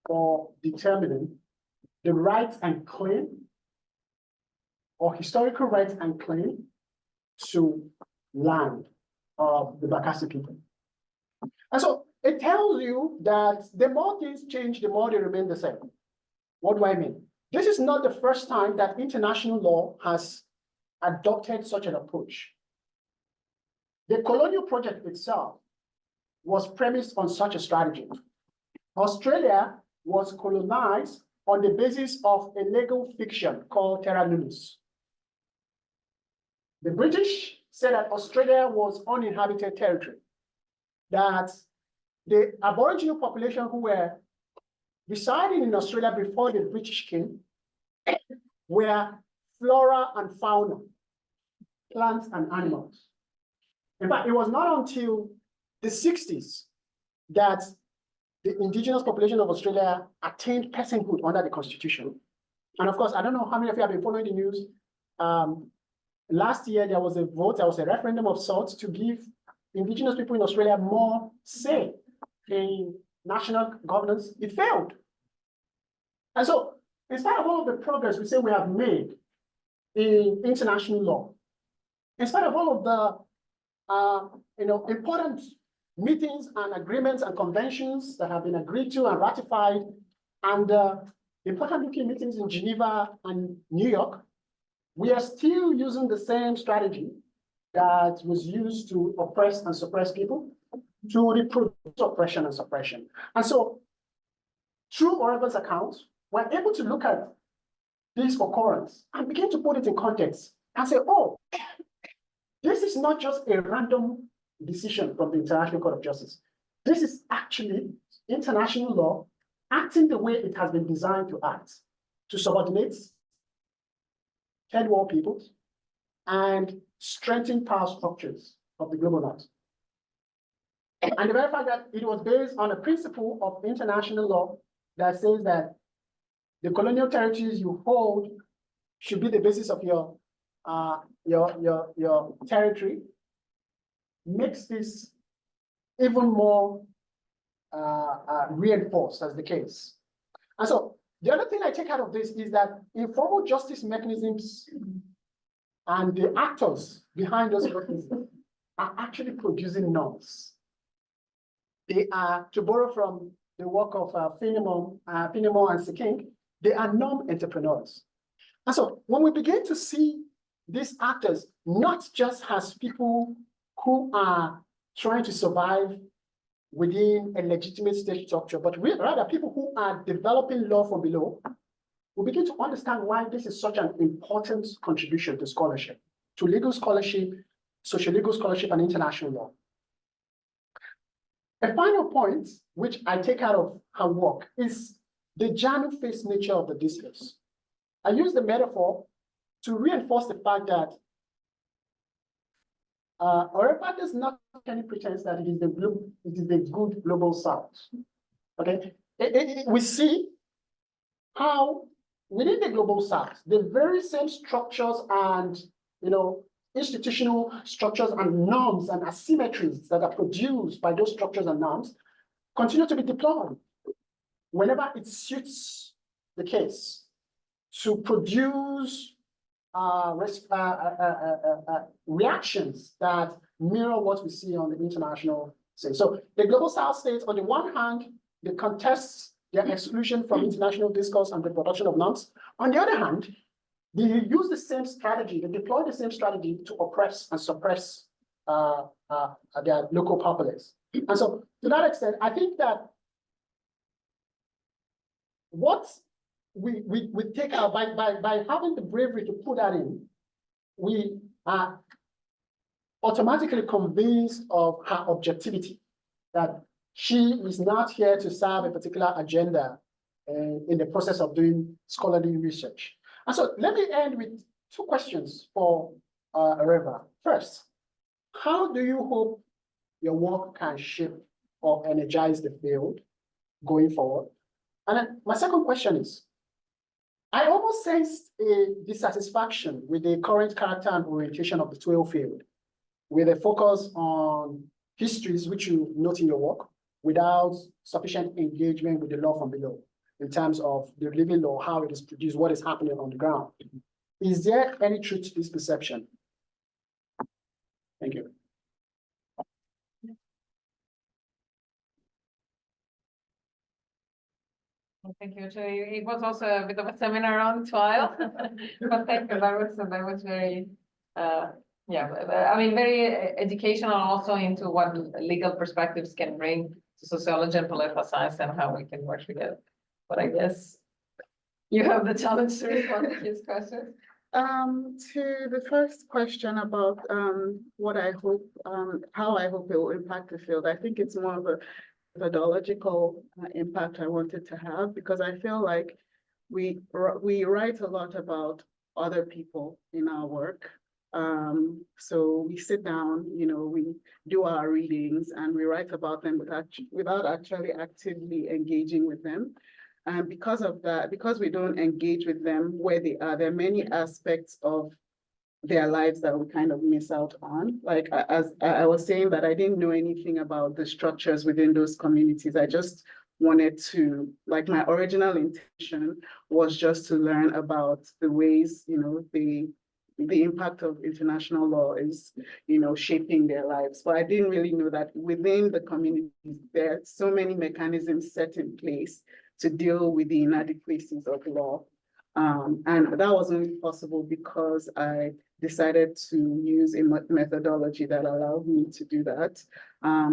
Speaker 3: for determining the right and claim or historical right and claim to land of the Bakassi people. And so it tells you that the more things change, the more they remain the same. What do I mean? This is not the first time that international law has adopted such an approach. The colonial project itself was premised on such a strategy. Australia was colonized on the basis of a legal fiction called terra nullius. The British said that Australia was uninhabited territory, that the Aboriginal population who were residing in Australia before the British came were flora and fauna, plants and animals. In fact, it was not until the 60s that the indigenous population of Australia attained personhood under the Constitution. And of course, I don't know how many of you have been following the news. Last year, there was a vote, there was a referendum of sorts to give indigenous people in Australia more say in national governance. It failed. And so, in spite of all of the progress we say we have made in international law, in spite of all of the important meetings and agreements and conventions that have been agreed to and ratified, and important UK meetings in Geneva and New York, we are still using the same strategy that was used to oppress and suppress people, to reproduce oppression and suppression. And so, through Oreva's account, we're able to look at this occurrence and begin to put it in context and say, oh, this is not just a random decision from the International Court of Justice. This is actually international law acting the way it has been designed to act, to subordinate third world peoples and strengthen power structures of the global north. And the very fact that it was based on a principle of international law that says that the colonial territories you hold should be the basis of your territory, makes this even more reinforced as the case. And so the other thing I take out of this is that informal justice mechanisms and the actors behind those mechanisms are actually producing norms. They are, to borrow from the work of Finemore and Seking, they are norm entrepreneurs. And so when we begin to see these actors not just as people who are trying to survive within a legitimate state structure, but rather people who are developing law from below, we begin to understand why this is such an important contribution to scholarship, to legal scholarship, social legal scholarship, and international law. A final point, which I take out of her work, is the Janu-faced nature of the discourse. I use the metaphor to reinforce the fact that Oreva does not make any pretense that it is the good global south. Okay, we see how within the global south, the very same structures and institutional structures and norms and asymmetries that are produced by those structures and norms continue to be deployed whenever it suits the case to produce reactions that mirror what we see on the international scene. So the global south states, on the one hand, they contest their exclusion from international discourse and the production of norms. On the other hand, they use the same strategy, they deploy the same strategy to oppress and suppress their local populace. And so to that extent, I think that what we take out by having the bravery to put that in, we are automatically convinced of her objectivity, that she is not here to serve a particular agenda in the process of doing scholarly research. And so let me end with two questions for Oreva. First, how do you hope your work can shape or energize the field going forward? And then my second question is, I almost sensed a dissatisfaction with the current character and orientation of the TWAIL field, with a focus on histories, which you note in your work, without sufficient engagement with the law from below. in terms of the living law, how it is produced, what is happening on the ground. Is there any truth to this perception? Thank you.
Speaker 1: Thank you. So it was also a bit of a seminar on TWAIL, but thank you. That was very, yeah, I mean, very educational also into what legal perspectives can bring to sociology and political science and how we can work together. But I guess you have the challenge to respond to his question.
Speaker 2: To the first question about what I hope, how I hope it will impact the field, I think it's more of a methodological impact I wanted to have, because I feel like we write a lot about other people in our work. So we sit down, we do our readings and we write about them without actually actively engaging with them. And because of that, because we don't engage with them where they are, there are many aspects of their lives that we kind of miss out on. Like as I was saying that I didn't know anything about the structures within those communities. I just wanted to, like my original intention was just to learn about the ways, the impact of international law is, shaping their lives. But I didn't really know that within the communities, there are so many mechanisms set in place to deal with the inadequacies of law. And that was only possible because I decided to use a methodology that allowed me to do that.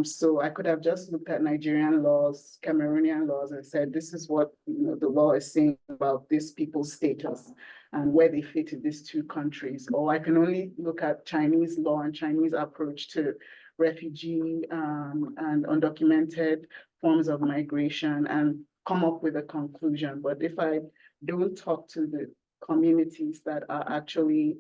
Speaker 2: So I could have just looked at Nigerian laws, Cameroonian laws, and said, this is what the law is saying about this people's status and where they fit in these two countries. Or I can only look at Chinese law and Chinese approach to refugee and undocumented forms of migration and come up with a conclusion. But if I don't talk to the communities that are actually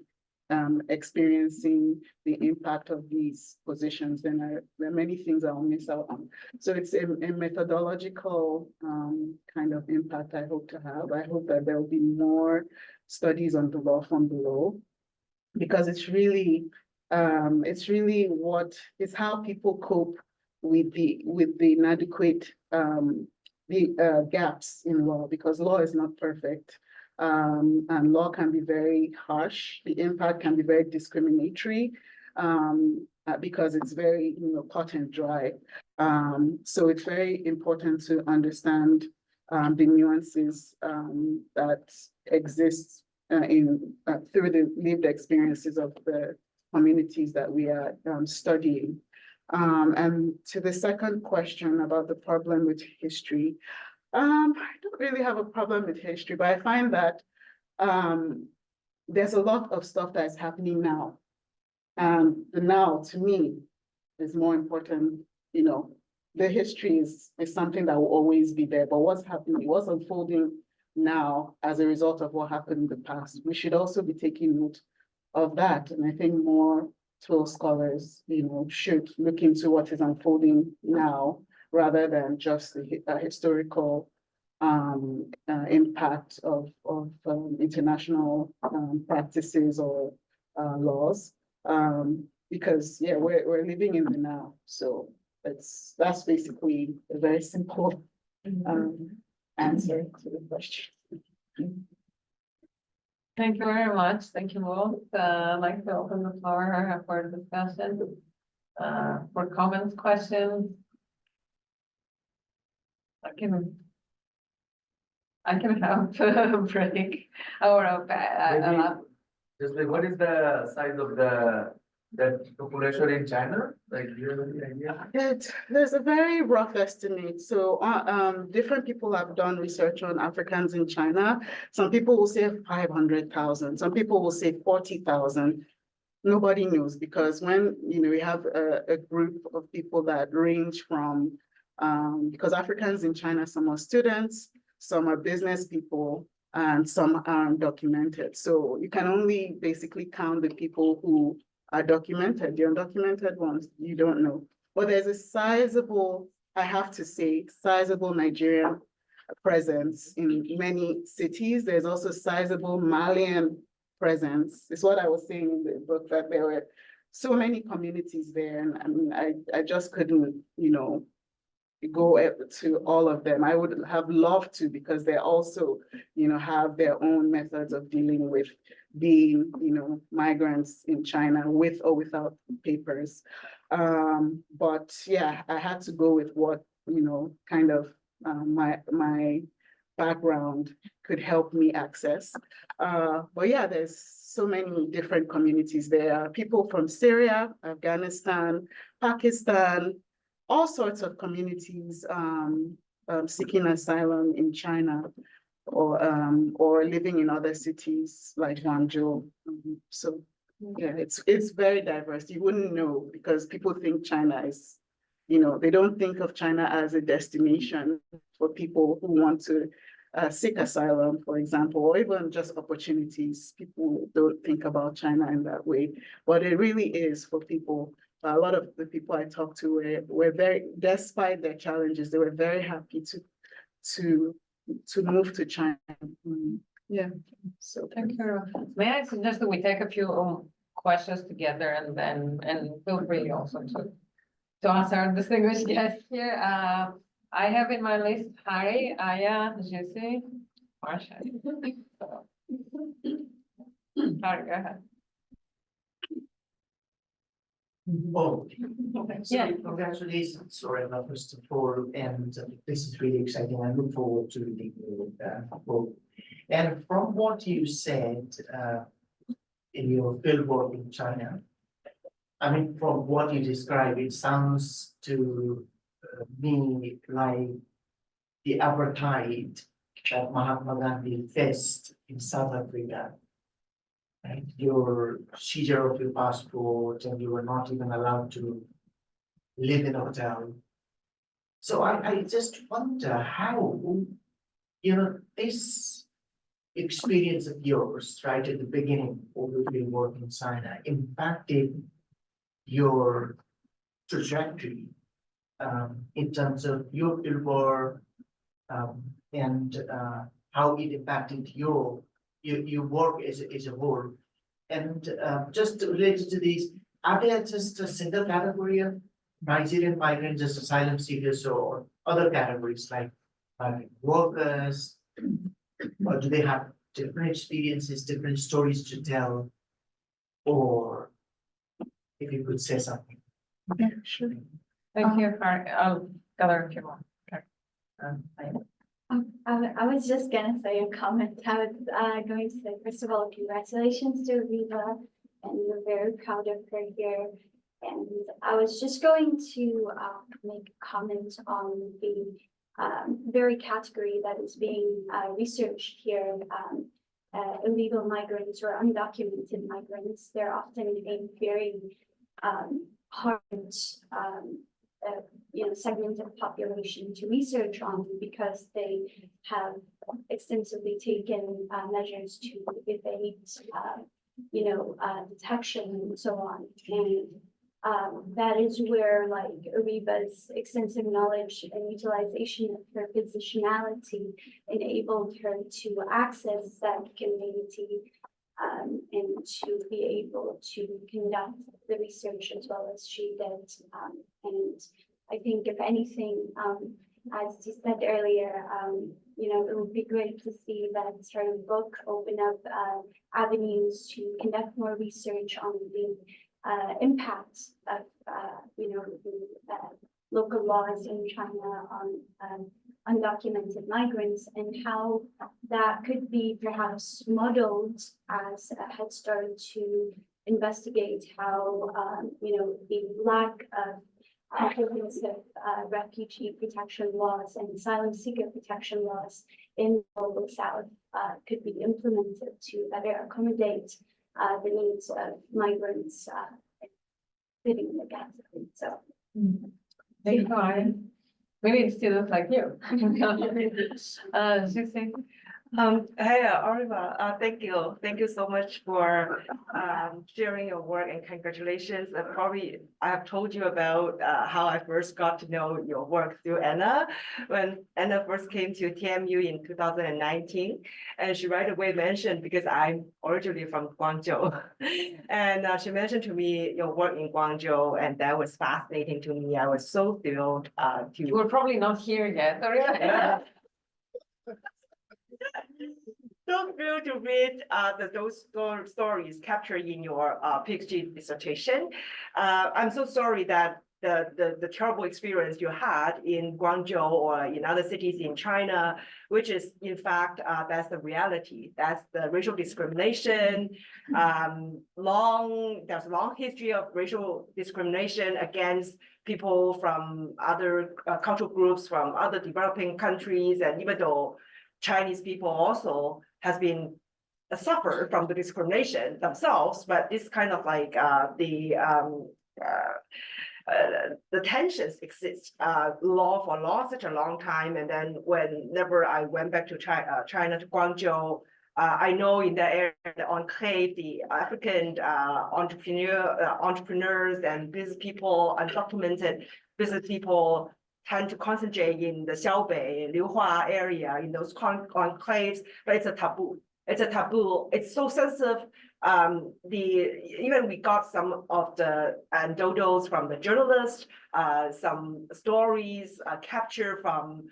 Speaker 2: experiencing the impact of these positions, then there are many things I'll miss out on. So it's a methodological kind of impact I hope to have. I hope that there will be more studies on the law from below, because it's really it's how people cope with the inadequate gaps in law, because law is not perfect. And law can be very harsh. The impact can be very discriminatory because it's very, cut and dry. So it's very important to understand the nuances that exist through the lived experiences of the communities that we are studying. And to the second question about the problem with history, I don't really have a problem with history, but I find that there's a lot of stuff that is happening now. And the now, to me, is more important. The history is something that will always be there, but what's happening, what's unfolding now as a result of what happened in the past, we should also be taking note of that. And I think more TWAIL scholars, should look into what is unfolding now, rather than just the historical impact of international practices or laws. Because we're living in the now. So that's basically a very simple answer to the question.
Speaker 1: Thank you very much. Thank you both. I'd like to open the floor for discussion, for comments, questions. I can have a break or
Speaker 4: Just like, what is the size of the population in China? Like, do you have any idea?
Speaker 2: There's a very rough estimate. So different people have done research on Africans in China. Some people will say 500,000. Some people will say 40,000. Nobody knows, because when we have a group of people that range from because Africans in China, some are students, some are business people, and some are undocumented. So you can only basically count the people who are documented. The undocumented ones, you don't know. But there's a sizable, I have to say, sizable Nigerian presence in many cities. There's also sizable Malian presence. It's what I was saying in the book, that there were so many communities there. And I mean, I just couldn't, go to all of them. I would have loved to, because they also, have their own methods of dealing with being, migrants in China with or without papers. But yeah, I had to go with what, kind of my background could help me access. But yeah, there's so many different communities. There are people from Syria, Afghanistan, Pakistan, all sorts of communities seeking asylum in China, or living in other cities like Guangzhou. So yeah, it's very diverse. You wouldn't know, because people think China is, they don't think of China as a destination for people who want to seek asylum, for example, or even just opportunities. People don't think about China in that way, but it really is for people. A lot of the people I talked to were very, despite their challenges, they were very happy to move to China. Yeah. So
Speaker 1: Thank you. May I suggest that we take a few questions together, and feel free also to answer our distinguished guests here. I have in my list Harry, Aya, Jussi, Marsha. So, Harry, go ahead.
Speaker 5: Oh,
Speaker 1: Yeah.
Speaker 5: congratulations, Oreva, first of all, and this is really exciting. I look forward to reading your book. And from what you said in your fieldwork in China, I mean, from what you describe, it sounds to me like the apartheid that Mahatma Gandhi faced in South Africa. Right? Your seizure of your passport, and you were not even allowed to live in a hotel. So I just wonder how, this experience of yours, right at the beginning of your work in China, impacted your trajectory in terms of your fieldwork, and how it impacted your work as a whole. And just related to these, are there just a single category of Nigerian migrants, just asylum seekers, or other categories like workers, or do they have different experiences, different stories to tell? Or if you could say something.
Speaker 2: yeah, sure.
Speaker 1: Thank you, Harry. I'll gather a few more. Okay.
Speaker 6: I was just gonna say a comment. I was going to say, first of all, congratulations to Oreva, and we're very proud of her here. And I was just going to make a comment on the very category that is being researched here, illegal migrants or undocumented migrants. They're often a very hard segment of population to research on, because they have extensively taken measures to evade, detection and so on. And that is where, like, Oreva's extensive knowledge and utilization of her positionality enabled her to access that community, and to be able to conduct the research as well as she did. And I think, if anything, as you said earlier, it would be great to see that her book open up avenues to conduct more research on the impact of, the local laws in China on undocumented migrants, and how that could be perhaps modeled as a head start to investigate how, the lack of comprehensive refugee protection laws and asylum seeker protection laws in the global South could be implemented to better accommodate the needs of migrants living in the gaps. So.
Speaker 1: Thank you, Harry. We need students like you. Jussi.
Speaker 7: Hey, Oreva, thank you so much for sharing your work and congratulations. Probably I have told you about how I first got to know your work through Anna. When Anna first came to TMU in 2019, and she right away mentioned, because I'm originally from Guangzhou, and she mentioned to me your work in Guangzhou, and that was fascinating to me. I was so thrilled to.
Speaker 1: We're probably not here yet.
Speaker 7: So thrilled to read those stories captured in your PhD dissertation. I'm so sorry that the terrible experience you had in Guangzhou or in other cities in China, which is in fact that's the reality. That's the racial discrimination. There's a long history of racial discrimination against people from other cultural groups from other developing countries, and even though Chinese people also has been suffer from the discrimination themselves, but this kind of like the tensions exist for such a long time. And then whenever I went back to China to Guangzhou, I know in the area, the enclave, the African entrepreneurs and business people, undocumented business people tend to concentrate in the Xiaobei, Liuhua area, in those enclaves, but it's a taboo. It's a taboo. It's so sensitive. Even we got some of the anecdotes from the journalists, some stories captured from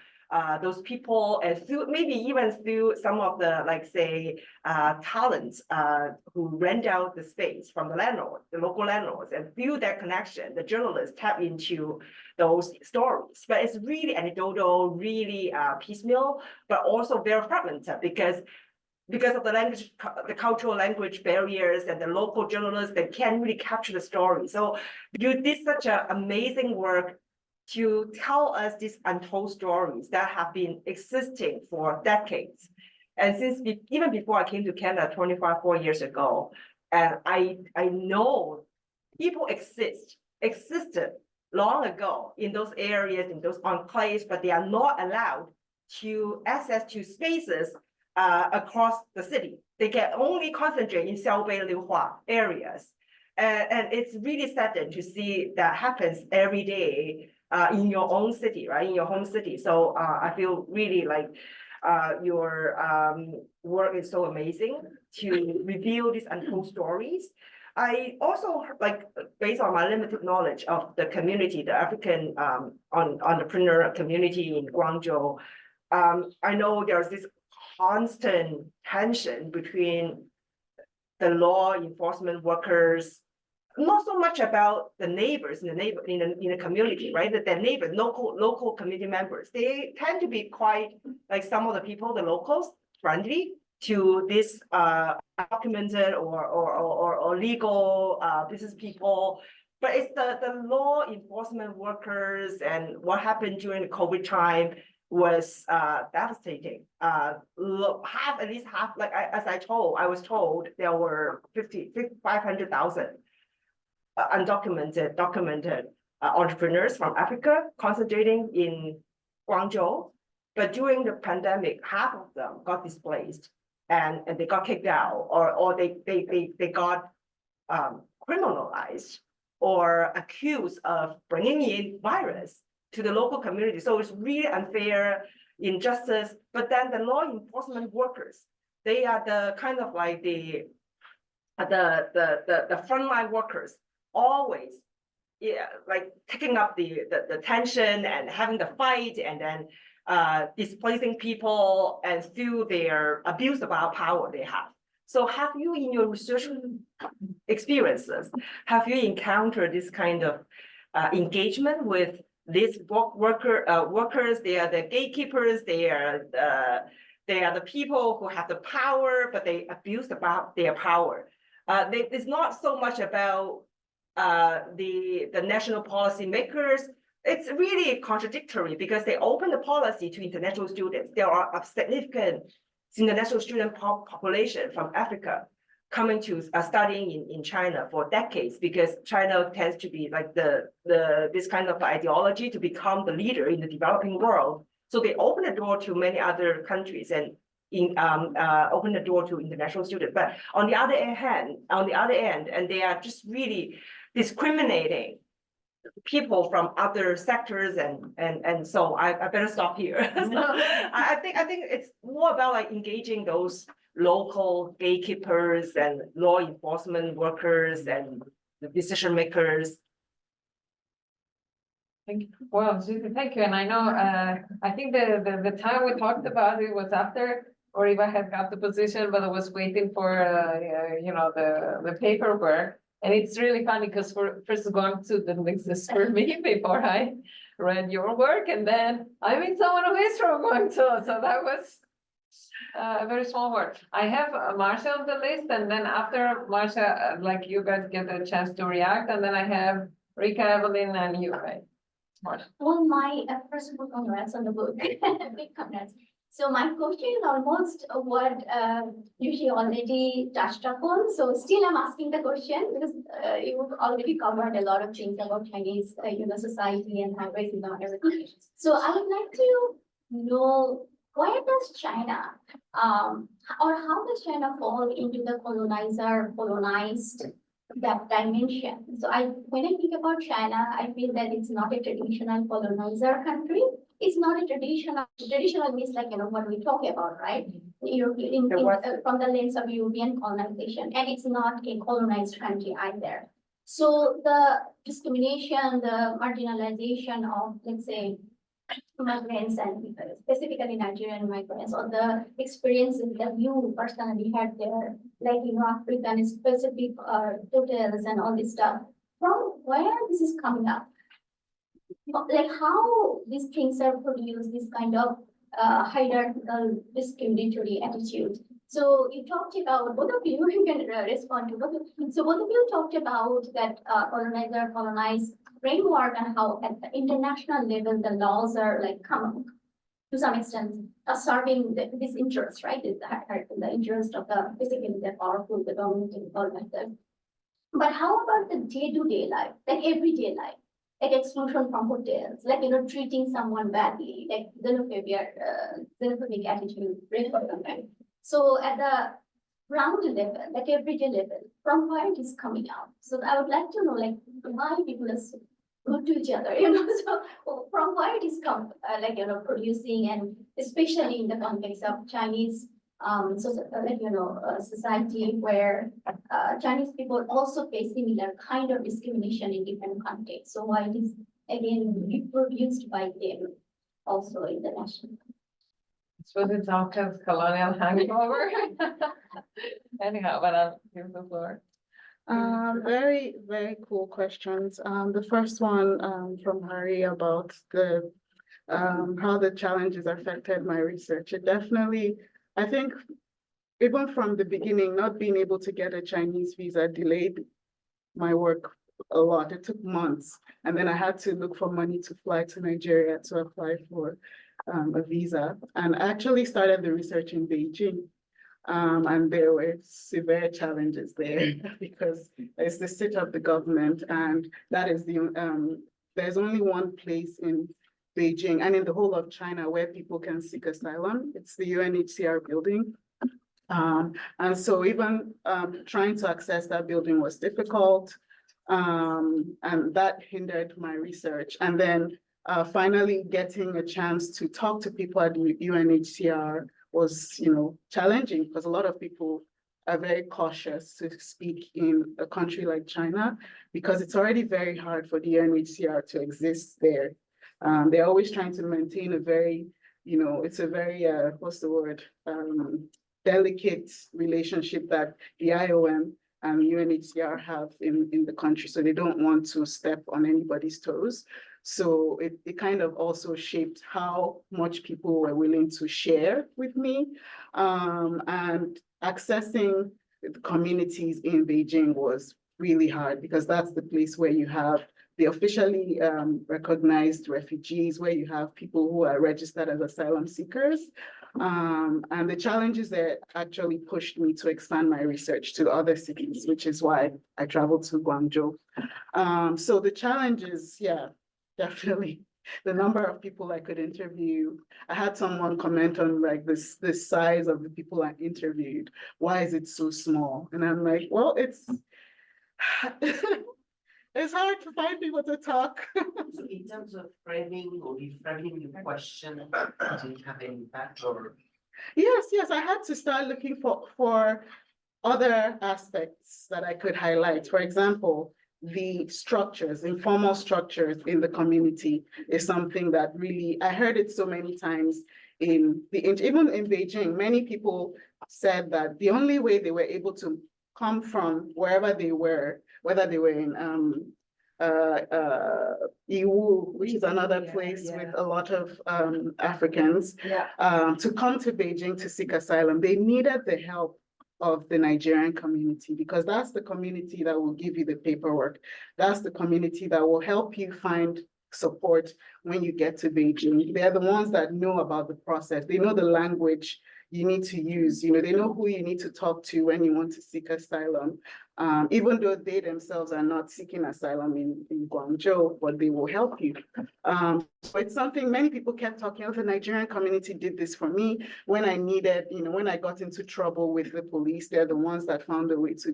Speaker 7: those people, and maybe even through some of the, like, say, talents who rent out the space from the landlord, the local landlords, and through that connection, the journalists tap into those stories. But it's really anecdotal, really piecemeal, but also very fragmented because of the language, the cultural language barriers, and the local journalists that can't really capture the story. So you did such an amazing work to tell us these untold stories that have been existing for decades. And since even before I came to Canada 4 years ago, and I know people existed long ago in those areas, in those enclaves, but they are not allowed to access to spaces across the city. They can only concentrate in Xiaobei, Liuhua areas. And it's really saddening to see that happens every day in your own city, right? In your home city. So I feel really like your work is so amazing to reveal these untold stories. I also, like, based on my limited knowledge of the community, the African entrepreneur community in Guangzhou, I know there's this constant tension between the law enforcement workers, not so much about the neighbors in the community, right? That their neighbors, local community members, they tend to be quite, like, some of the people, the locals, friendly to this documented or legal business people. But it's the law enforcement workers, and what happened during the COVID time was devastating. At least half, like I was told there were 500,000 undocumented, documented entrepreneurs from Africa concentrating in Guangzhou. But during the pandemic, half of them got displaced and they got kicked out, or they got criminalized or accused of bringing in virus to the local community. So it's really unfair, injustice. But then the law enforcement workers, they are the kind of like the frontline workers, always, yeah, like taking up the tension and having the fight, and then displacing people, and through their abuse of our power they have. So have you, in your research experiences, have you encountered this kind of engagement with these workers? They are the gatekeepers, they are the people who have the power, but they abuse about their power. It's not so much about the national policy makers. It's really contradictory because they open the policy to international students. There are a significant international student population from Africa coming to studying in China for decades, because China tends to be like this kind of ideology to become the leader in the developing world. So they open the door to many other countries, and open the door to international students. But on the other end, and they are just really discriminating people from other sectors and so I better stop here. So I think it's more about like engaging those local gatekeepers and law enforcement workers and the decision makers.
Speaker 1: Thank you. Well, Susie, thank you. And I know, I think the time we talked about it was after Oreva had got the position, but I was waiting for, you know, the paperwork. And it's really funny because first going to the links for me before I read your work, and then I meet someone who is from Guangzhou, so that was a very small work. I have Marcia on the list, and then after Marcia, like you guys get a chance to react, and then I have Rika, Evelyn, and you, right? Marcia.
Speaker 6: Well, my first of all, congrats on the book. Big congrats. So my question is almost what you already touched upon. So still I'm asking the question because you've already covered a lot of things about Chinese, society and how racism and everything. So I would like to know where does China, or how does China fall into the colonized that dimension? So when I think about China, I feel that it's not a traditional colonizer country. It's not a traditional means like, what we talk about, right? From the lens of European colonization, and it's not a colonized country either. So the discrimination, the marginalization of, let's say, migrants and specifically Nigerian migrants, or the experiences that you personally had there, like, African specific hotels and all this stuff, from where this is coming up? Like how these things are produced, this kind of hierarchical discriminatory attitude. So you talked about, both of you, you can respond to both. So both of you talked about that colonizer, colonized framework and how at the international level, the laws are like common to some extent serving this interest, right? The interest of basically the powerful, the dominating colonizer. But how about the day-to-day life, like everyday life? Like exclusion from hotels, like, treating someone badly, like xenophobic attitude, racism. So at the ground level, like everyday level, from where it is coming out. So I would like to know, like, why people are so good to each other, so from where it is producing, and especially in the context of Chinese society where Chinese people also face similar kind of discrimination in different contexts. So why it is again reproduced by them also in the national.
Speaker 1: I suppose it's all because colonial hangover. Anyhow, but I'll give the floor.
Speaker 2: Very, very cool questions. The first one from Harry about the how the challenges affected my research. It definitely, I think, even from the beginning, not being able to get a Chinese visa delayed my work a lot. It took months, and then I had to look for money to fly to Nigeria to apply for a visa, and I actually started the research in Beijing. And there were severe challenges there because it's the seat of the government, and that is there's only one place in Beijing and in the whole of China where people can seek asylum. It's the UNHCR building. And so even trying to access that building was difficult, and that hindered my research. And then finally getting a chance to talk to people at the UNHCR was, challenging because a lot of people are very cautious to speak in a country like China because it's already very hard for the UNHCR to exist there. They're always trying to maintain a very, it's a very, what's the word, delicate relationship that the IOM and UNHCR have in the country. So they don't want to step on anybody's toes. So it kind of also shaped how much people were willing to share with me. And accessing the communities in Beijing was really hard because that's the place where you have the officially recognized refugees, where you have people who are registered as asylum seekers. And the challenges that actually pushed me to expand my research to other cities, which is why I traveled to Guangzhou. So the challenges, yeah, definitely the number of people I could interview. I had someone comment on like the size of the people I interviewed. Why is it so small? And I'm like, well, it's it's hard to find people to talk.
Speaker 5: So in terms of framing or reframing the question, did it have any impact or?
Speaker 2: Yes, I had to start looking for other aspects that I could highlight. For example, the structures, informal structures in the community is something that really, I heard it so many times even in Beijing, many people said that the only way they were able to come from wherever they were, whether they were in Yiwu, which is another place with a lot of Africans, to come to Beijing to seek asylum, they needed the help of the Nigerian community, because that's the community that will give you the paperwork. That's the community that will help you find support when you get to Beijing. They're the ones that know about the process. They know the language you need to use. They know who you need to talk to when you want to seek asylum. Even though they themselves are not seeking asylum in Guangzhou, but they will help you. So it's something many people kept talking about. The Nigerian community did this for me when I needed, when I got into trouble with the police. They're the ones that found a way to,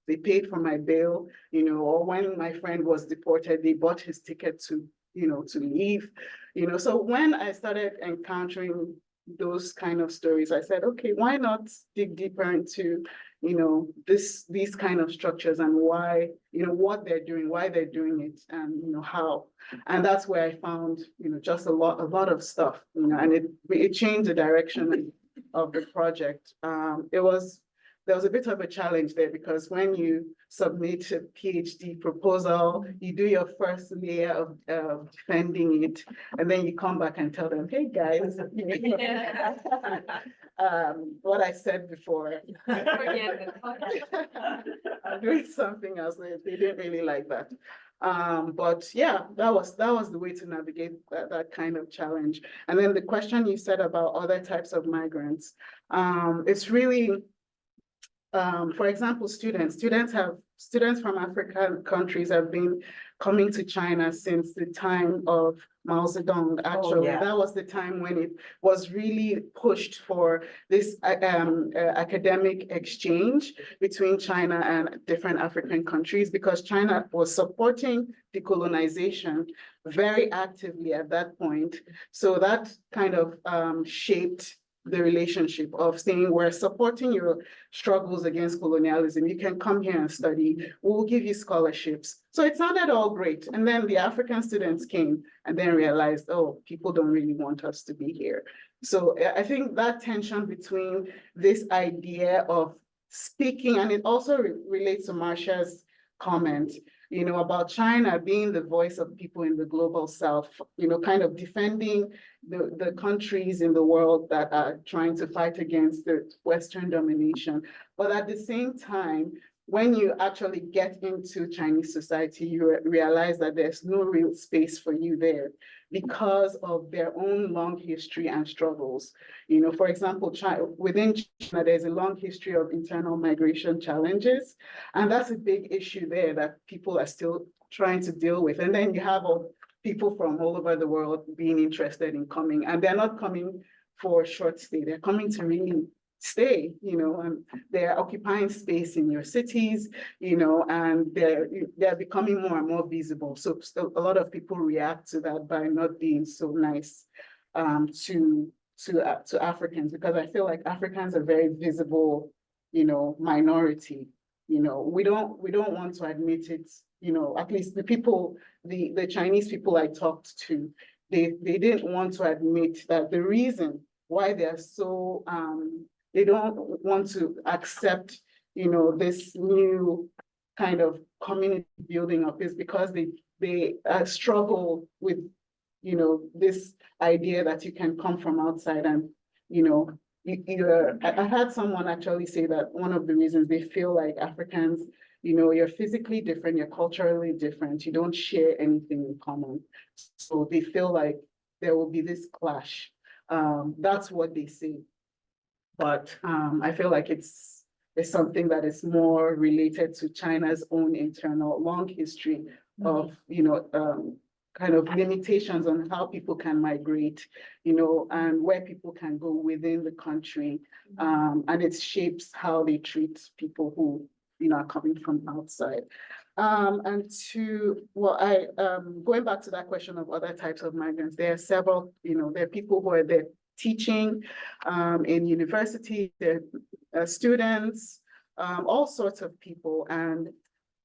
Speaker 2: they paid for my bail, or when my friend was deported, they bought his ticket to leave. So when I started encountering those kind of stories, I said, okay, why not dig deeper into these kind of structures and why, what they're doing, why they're doing it, and how. And that's where I found, just a lot of stuff, and it changed the direction of the project. There was a bit of a challenge there, because when you submit a PhD proposal, you do your first layer of defending it, and then you come back and tell them, hey, guys, what I said before. I'm doing something else. They didn't really like that. But yeah, that was the way to navigate that kind of challenge. And then the question you said about other types of migrants, it's really, for example, students from African countries have been coming to China since the time of Mao Zedong. Actually, that was the time when it was really pushed for this academic exchange between China and different African countries, because China was supporting decolonization very actively at that point. So that kind of shaped the relationship of saying, we're supporting your struggles against colonialism. You can come here and study. We'll give you scholarships. So it sounded all great. And then the African students came and then realized, oh, people don't really want us to be here. So I think that tension between this idea of speaking, and it also relates to Marsha's comment, about China being the voice of people in the global South, kind of defending the countries in the world that are trying to fight against the Western domination. But at the same time, when you actually get into Chinese society, you realize that there's no real space for you there because of their own long history and struggles. For example, within China, there's a long history of internal migration challenges, and that's a big issue there that people are still trying to deal with. And then you have people from all over the world being interested in coming, and they're not coming for a short stay. They're coming to really stay, and they're occupying space in your cities, and they're becoming more and more visible. So a lot of people react to that by not being so nice to Africans, because I feel like Africans are very visible, minority. We don't want to admit it. At least the Chinese people I talked to, they didn't want to admit that the reason why they're so they don't want to accept, this new kind of community building up is because they struggle with, this idea that you can come from outside and, I had someone actually say that one of the reasons they feel like Africans, you're physically different, you're culturally different, you don't share anything in common. So they feel like there will be this clash. That's what they say. But I feel like it's something that is more related to China's own internal long history of, kind of limitations on how people can migrate, you know, and where people can go within the country. And it shapes how they treat people who, you know, are coming from outside. And going back to that question of other types of migrants, there are several, you know, there are people who are there teaching in university, there are students, all sorts of people, and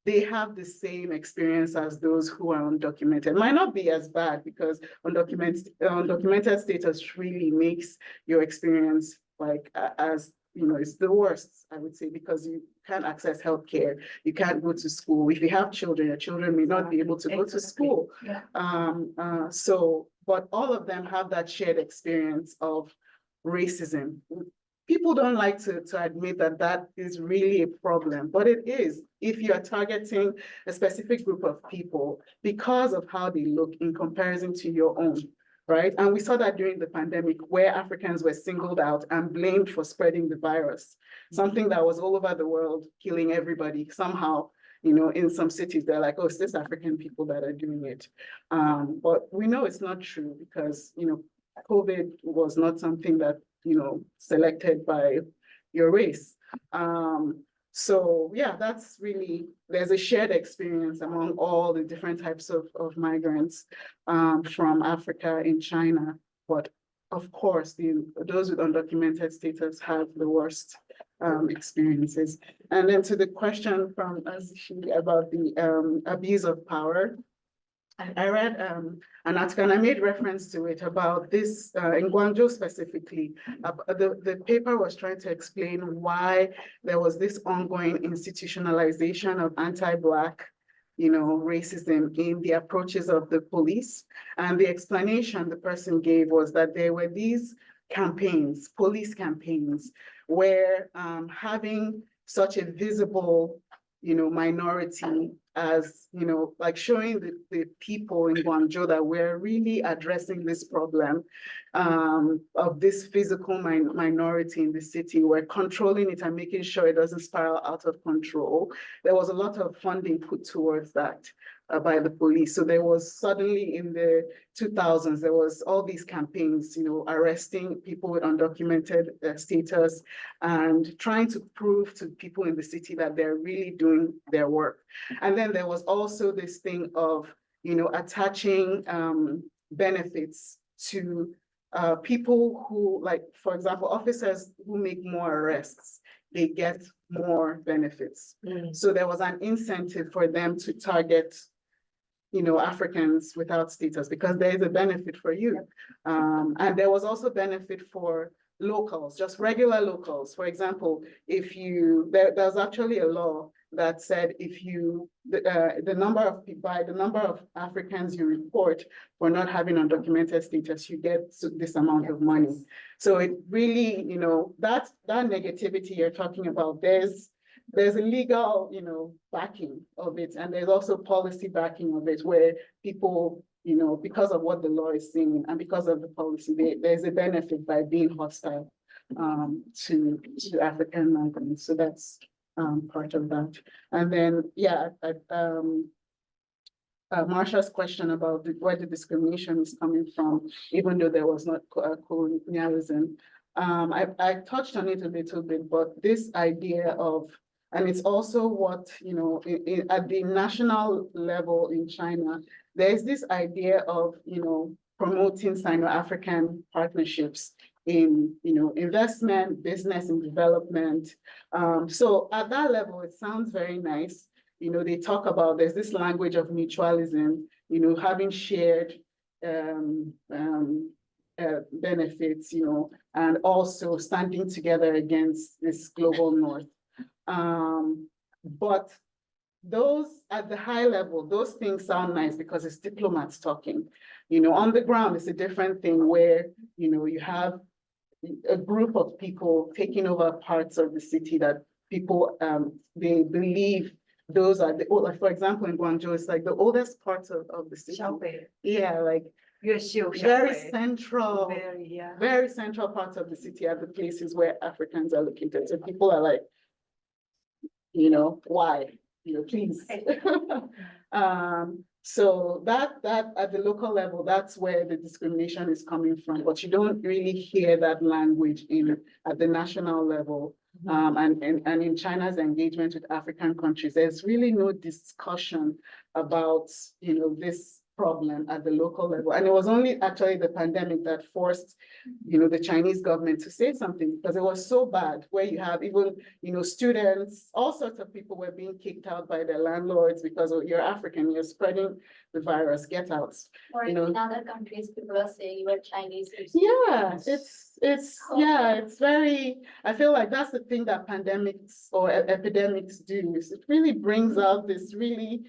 Speaker 2: they have the same experience as those who are undocumented. Might not be as bad because undocumented status really makes your experience like as, you know, it's the worst, I would say, because you can't access healthcare, you can't go to school. If you have children, your children may not be able to go to school. But all of them have that shared experience of racism. People don't like to admit that that is really a problem, but it is if you are targeting a specific group of people because of how they look in comparison to your own, right? And we saw that during the pandemic where Africans were singled out and blamed for spreading the virus, something that was all over the world, killing everybody somehow. You know, in some cities, they're like, oh, it's just African people that are doing it. But we know it's not true because, you know, COVID was not something that, you know, selected by your race. So yeah, that's really, there's a shared experience among all the different types of migrants from Africa in China. But of course, those with undocumented status have the worst experiences. And then to the question from Azishi about the abuse of power, I read an article and I made reference to it about this in Guangzhou specifically. The paper was trying to explain why there was this ongoing institutionalization of anti-Black, you know, racism in the approaches of the police. And the explanation the person gave was that there were these campaigns, police campaigns, where having such a visible, you know, minority as, you know, like showing the people in Guangzhou that we're really addressing this problem of this physical minority in the city. We're controlling it and making sure it doesn't spiral out of control. There was a lot of funding put towards that by the police. So there was suddenly in the 2000s, there was all these campaigns, you know, arresting people with undocumented status and trying to prove to people in the city that they're really doing their work. And then there was also this thing of, you know, attaching benefits to people who, like, for example, officers who make more arrests, they get more benefits. So there was an incentive for them to target, you know, Africans without status because there is a benefit for you. And there was also benefit for locals, just regular locals. For example, if you, there's actually a law that said if you, the number of Africans you report for not having undocumented status, you get this amount of money. So it really, you know, that negativity you're talking about, there's a legal, you know, backing of it, and there's also policy backing of it, where people, you know, because of what the law is saying and because of the policy, there's a benefit by being hostile to African migrants. So that's part of that. And then, yeah, Marsha's question about where the discrimination is coming from, even though there was not colonialism. I touched on it a little bit, but this idea of, and it's also what, you know, at the national level in China, there's this idea of, you know, promoting Sino-African partnerships in, you know, investment, business and development. So at that level, it sounds very nice. You know, they talk about, there's this language of mutualism, you know, having shared benefits, you know, and also standing together against this global north. But those at the high level, those things sound nice because it's diplomats talking. You know, on the ground, it's a different thing where, you know, you have a group of people taking over parts of the city that people, they believe those are the, like, for example, in Guangzhou, it's like the oldest parts of the city. Yeah, like very central, very central parts of the city are the places where Africans are located. So people are like, you know, why? You know, please. So that at the local level, that's where the discrimination is coming from, but you don't really hear that language at the national level. And in China's engagement with African countries, there's really no discussion about, this problem at the local level. And it was only actually the pandemic that forced, the Chinese government to say something, because it was so bad, where you have even, students, all sorts of people were being kicked out by their landlords because you're African, you're spreading the virus, get out.
Speaker 6: Or
Speaker 2: You know.
Speaker 6: in other countries, people are saying you are Chinese.
Speaker 2: Yeah, it's very, I feel like that's the thing that pandemics or epidemics do, is it really brings out this really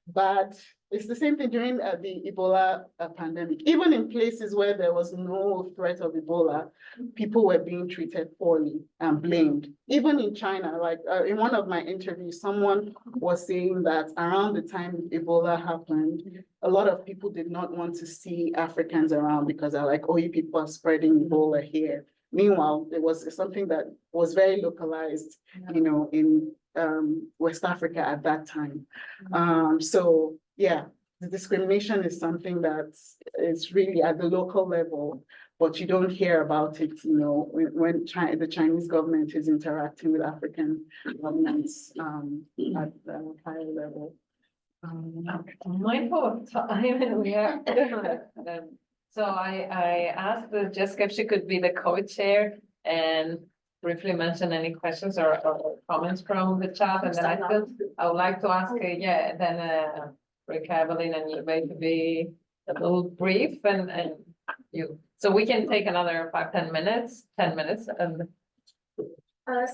Speaker 2: bad. It's the same thing during the Ebola pandemic. Even in places where there was no threat of Ebola, people were being treated poorly and blamed. Even in China, like in one of my interviews, someone was saying that around the time Ebola happened, a lot of people did not want to see Africans around because they're like, oh, you people are spreading Ebola here. Meanwhile, it was something that was very localized, in West Africa at that time. So yeah, the discrimination is something that is really at the local level, but you don't hear about it, when the Chinese government is interacting with African governments at the higher level.
Speaker 1: Mindful of time, and we are. So I asked Jessica if she could be the co-chair and briefly mention any questions or comments from the chat, and then I would like to ask, Rika, Evelyn, and you may be a little brief, and you, so we can take another 5-10 minutes, 10 minutes, and.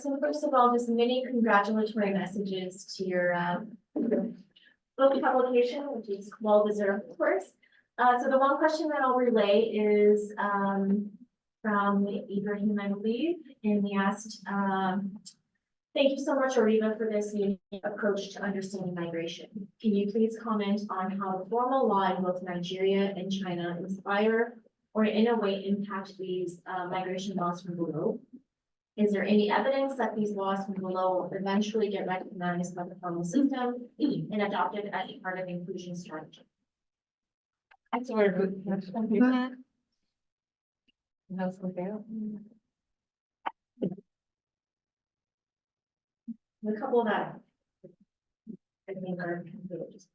Speaker 8: So first of all, just many congratulatory messages to your book publication, which is well deserved, of course. So the one question that I'll relay is from Ibrahim, I believe, and he asked, thank you so much, Oreva, for this unique approach to understanding migration. Can you please comment on how the formal law in both Nigeria and China inspire or in a way impact these migration laws from below? Is there any evidence that these laws from below will eventually get recognized by the formal system and adopted as part of inclusion strategy?
Speaker 1: That's a very good question. That's okay.
Speaker 8: A couple that I think are just.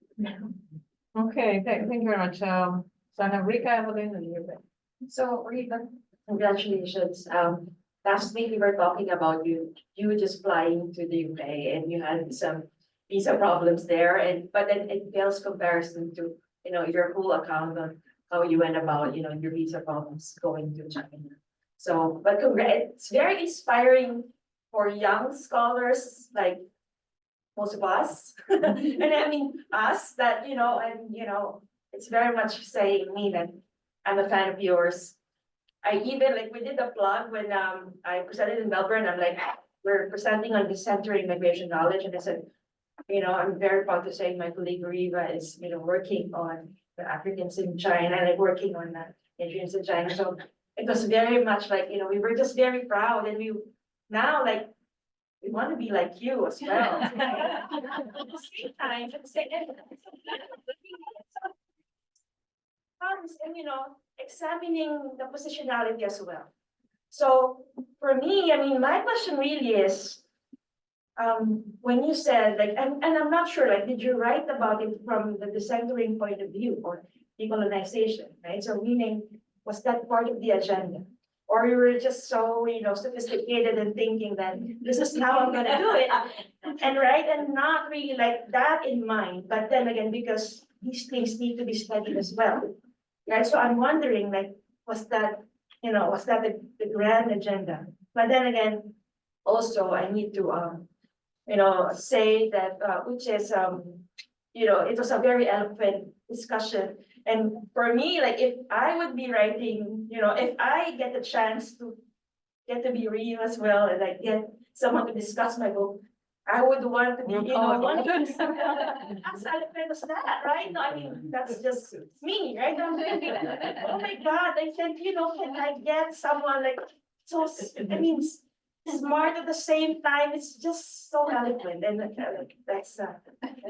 Speaker 1: Okay, thank you very much. So I have Rika, Evelyn, and you.
Speaker 9: So, Oreva, congratulations. Last week we were talking about you just flying to the UK and you had some visa problems there, but then it pales comparison to, your whole account on how you went about, your visa problems going to China. So, but it's very inspiring for young scholars like most of us, and I mean us that, it's very much saying me that I'm a fan of yours. I even, we did the plug when I presented in Melbourne. I'm like, we're presenting on decentering migration knowledge, and I said, I'm very proud to say my colleague Oreva is, working on the Africans in China, and working on the Asians in China. So it was very much like, we were just very proud, and we now we want to be like you as well. At the same time, and examining the positionality as well. So for me, I mean, my question really is, when you said and I'm not sure, did you write about it from the decentering point of view or decolonization, right? So meaning, was that part of the agenda? Or you were just so, sophisticated and thinking that this is how I'm gonna do it, and not really that in mind, but then again, because these things need to be studied as well. Right, so I'm wondering, was that the grand agenda? But then again, also I need to, say that, which is, it was a very eloquent discussion. And for me, if I would be writing, if I get the chance to get to be real as well, and get someone to discuss my book, I would want to be, one of as eloquent as that, right? No, I mean, that's just me, right? I'm thinking, oh my God, I said, can I get someone so, I mean, smart at the same time? It's just so eloquent, and that's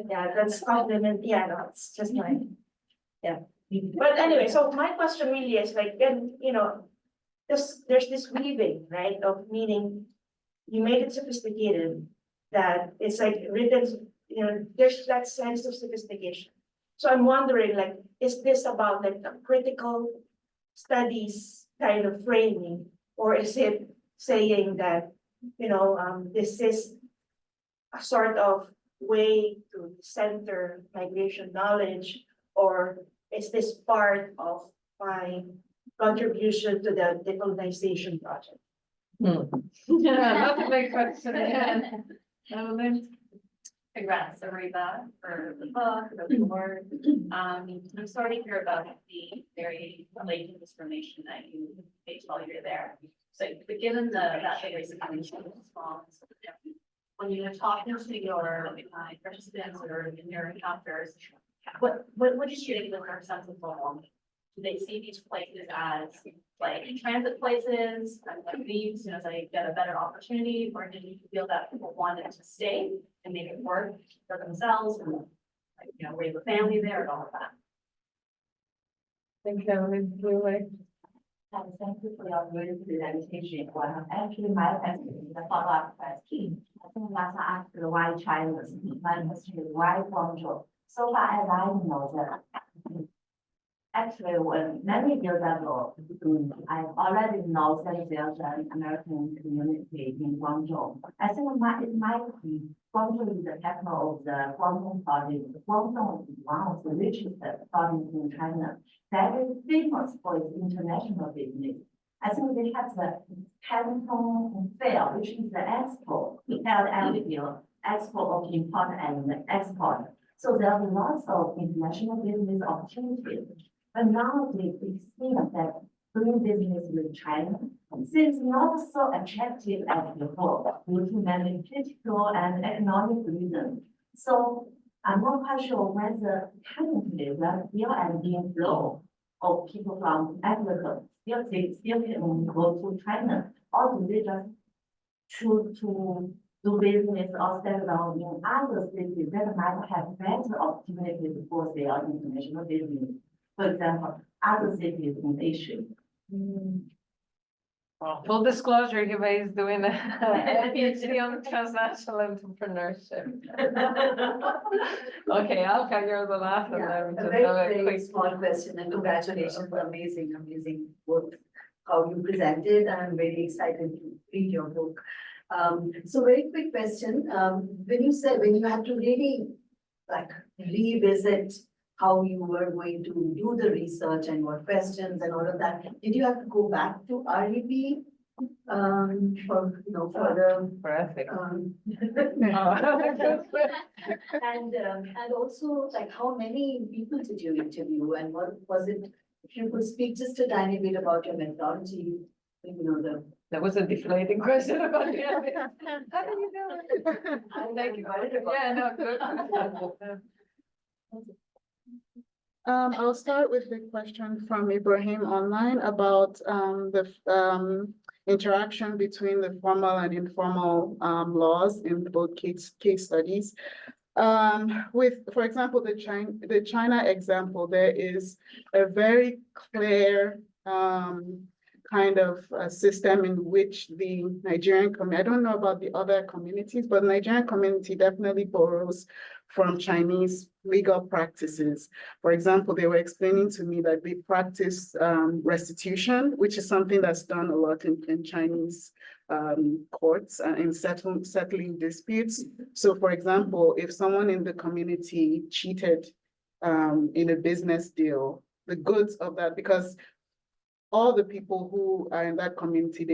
Speaker 9: Yeah, that's compliment, yeah, no, it's just like, yeah. But anyway, so my question really is like, then, there's this weaving, right, of meaning you made it sophisticated, that it's like written, there's that sense of sophistication. So I'm wondering, like, is this about like a critical studies kind of framing, or is it saying that, this is a sort of way to center migration knowledge, or is this part of my contribution to the decolonization project?
Speaker 1: Yeah, that's a big question, yeah.
Speaker 10: Congrats, Oreva, for the book, the award. I'm sorry to hear about the very blatant discrimination that you faced while you were there. So, but given that the race is small, when you're talking to your participants or in your encounters, what did you get their sense of normal? Do they see these places as like transit places, like these, as they get a better opportunity, or did you feel that people wanted to stay and make it work for themselves and like, raise a family there and all of that?
Speaker 1: Thank you.
Speaker 11: Thank you for your great presentation. Well, actually, my question is a follow-up question. I think last I asked why China, my question is why Guangzhou? So far as I know that actually when many years ago, I already know that there's an American community in Guangzhou. I think it might be Guangzhou is the capital of the Guangdong province. Guangdong is one of the richest provinces in China. That is famous for its international business. I think they have the Canton Fair, which is the expo, held every year, expo of import and export. So there are lots of international business opportunities. But nowadays, it seems that doing business with China seems not so attractive as before due to many political and economic reasons. So I'm not quite sure whether currently there still an inflow of people from Africa still can go to China, or do they just choose to do business or settle down in other cities that might have better opportunities for their international business? For example, other cities in Asia.
Speaker 1: Well, full disclosure, Hiba is doing a PhD on transnational entrepreneurship. Okay, Alka, you're the last, and then we
Speaker 12: A
Speaker 1: just
Speaker 12: very,
Speaker 1: have a
Speaker 12: very
Speaker 1: quick.
Speaker 12: small question, and congratulations, amazing work, how you presented. I'm very excited to read your book. So very quick question, when you had to really like revisit how you were going to do the research and what questions and all of that, did you have to go back to REP? For the,
Speaker 1: Perfect.
Speaker 12: and also like how many people did you interview and what was it? If you could speak just a tiny bit about your methodology,
Speaker 1: That was a deflating question about the how do you know it? Thank you. Yeah, no, good.
Speaker 2: I'll start with the question from Ibrahim online about the interaction between the formal and informal laws in both case studies. For example, the China example, there is a very clear kind of system in which the Nigerian community, I don't know about the other communities, but the Nigerian community definitely borrows from Chinese legal practices. For example, they were explaining to me that they practice restitution, which is something that's done a lot in Chinese courts and in settling disputes. So for example, if someone in the community cheated in a business deal, the goods of that, because all the people who are in that community,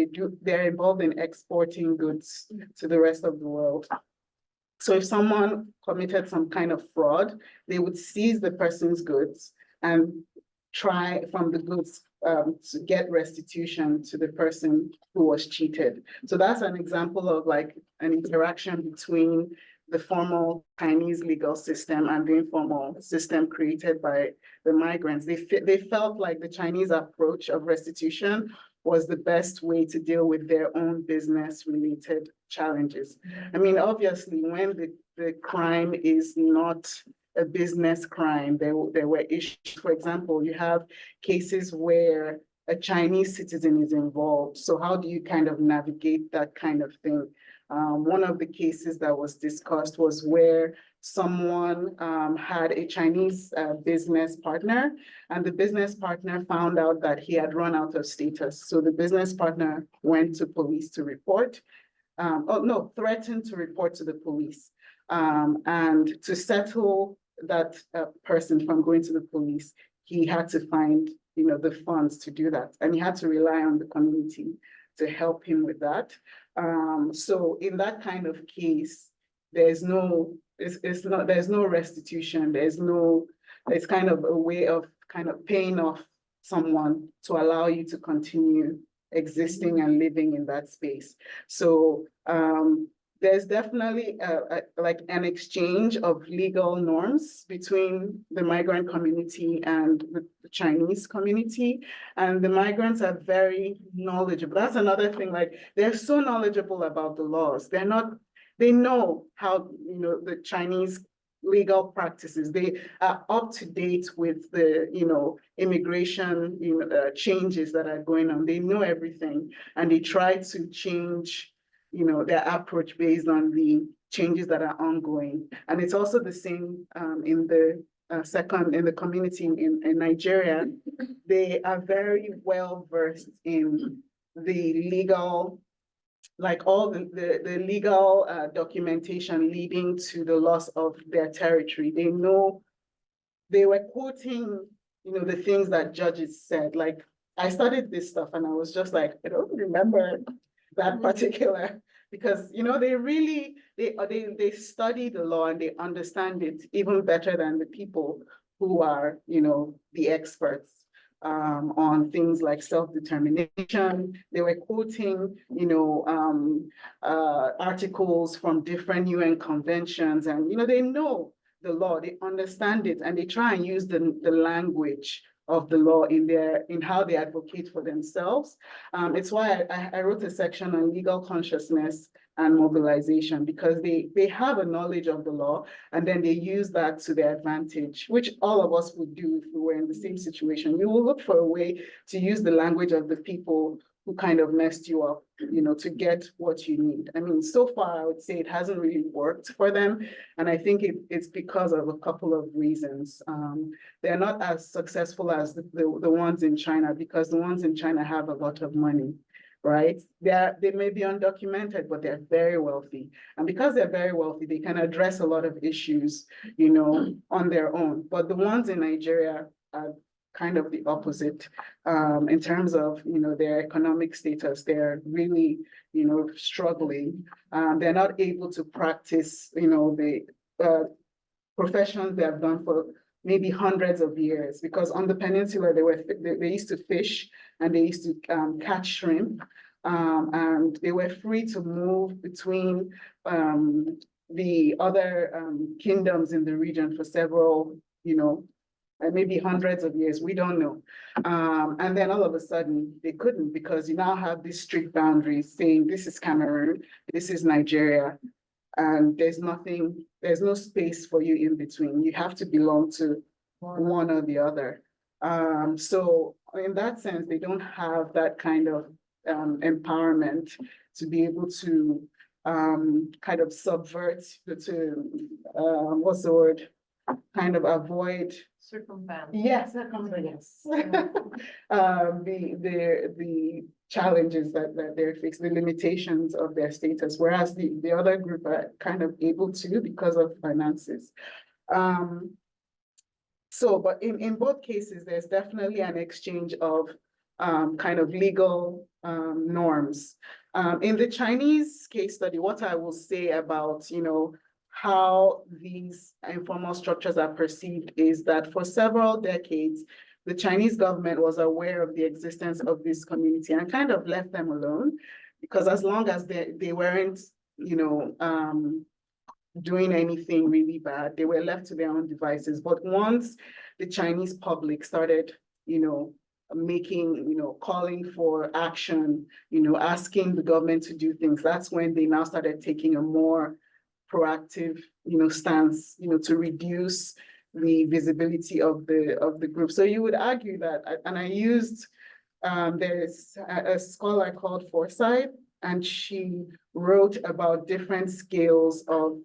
Speaker 2: they're involved in exporting goods to the rest of the world. So if someone committed some kind of fraud, they would seize the person's goods and try from the goods to get restitution to the person who was cheated. So that's an example of like an interaction between the formal Chinese legal system and the informal system created by the migrants. They felt like the Chinese approach of restitution was the best way to deal with their own business related challenges. I mean, obviously, when the crime is not a business crime. There were issues, for example, you have cases where a Chinese citizen is involved. So how do you kind of navigate that kind of thing? One of the cases that was discussed was where someone had a Chinese business partner, and the business partner found out that he had run out of status. So the business partner went to police to report. Threatened to report to the police. And to settle that person from going to the police, he had to find, the funds to do that. And he had to rely on the community to help him with that. So in that kind of case, there's no restitution. It's kind of a way of kind of paying off someone to allow you to continue existing and living in that space. So there's definitely like an exchange of legal norms between the migrant community and the Chinese community, and the migrants are very knowledgeable. That's another thing, like they're so knowledgeable about the laws. They know how, the Chinese legal practices. They are up to date with the, immigration, changes that are going on. They know everything, and they try to change, their approach based on the changes that are ongoing. And it's also the same in the community in Nigeria. They are very well versed in the legal, like all the legal documentation leading to the loss of their territory. They know, they were quoting, the things that judges said. Like, I studied this stuff and I was just like, I don't remember that particular, because, they really, they study the law and they understand it even better than the people who are, the experts on things like self-determination. They were quoting, articles from different UN conventions, and, they know the law, they understand it, and they try and use the language of the law in how they advocate for themselves. It's why I wrote a section on legal consciousness and mobilization, because they have a knowledge of the law, and then they use that to their advantage, which all of us would do if we were in the same situation. You will look for a way to use the language of the people who kind of messed you up, to get what you need. I mean, so far, I would say it hasn't really worked for them. And I think it's because of a couple of reasons. They're not as successful as the ones in China, because the ones in China have a lot of money, right? They may be undocumented, but they're very wealthy. And because they're very wealthy, they can address a lot of issues, on their own. But the ones in Nigeria are kind of the opposite in terms of, their economic status. They're really, struggling. They're not able to practice, the professions they have done for maybe hundreds of years, because on the peninsula, they used to fish and they used to catch shrimp, and they were free to move between the other kingdoms in the region for several, maybe hundreds of years, we don't know. And then all of a sudden they couldn't, because you now have these strict boundaries saying this is Cameroon, this is Nigeria, and there's no space for you in between. You have to belong to one or the other. So in that sense, they don't have that kind of empowerment to be able to kind of subvert, what's the word? Kind of avoid
Speaker 1: Circumvent.
Speaker 2: yes, the challenges that they're facing, the limitations of their status, whereas the other group are kind of able to because of finances. But in both cases, there's definitely an exchange of kind of legal norms. In the Chinese case study, what I will say about, how these informal structures are perceived is that for several decades, the Chinese government was aware of the existence of this community and kind of left them alone, because as long as they weren't, doing anything really bad, they were left to their own devices. But once the Chinese public started, making, calling for action, asking the government to do things, that's when they now started taking a more proactive, stance, to reduce the visibility of the group. So you would argue that, and I used, there's a scholar called Forsyth, and she wrote about different scales of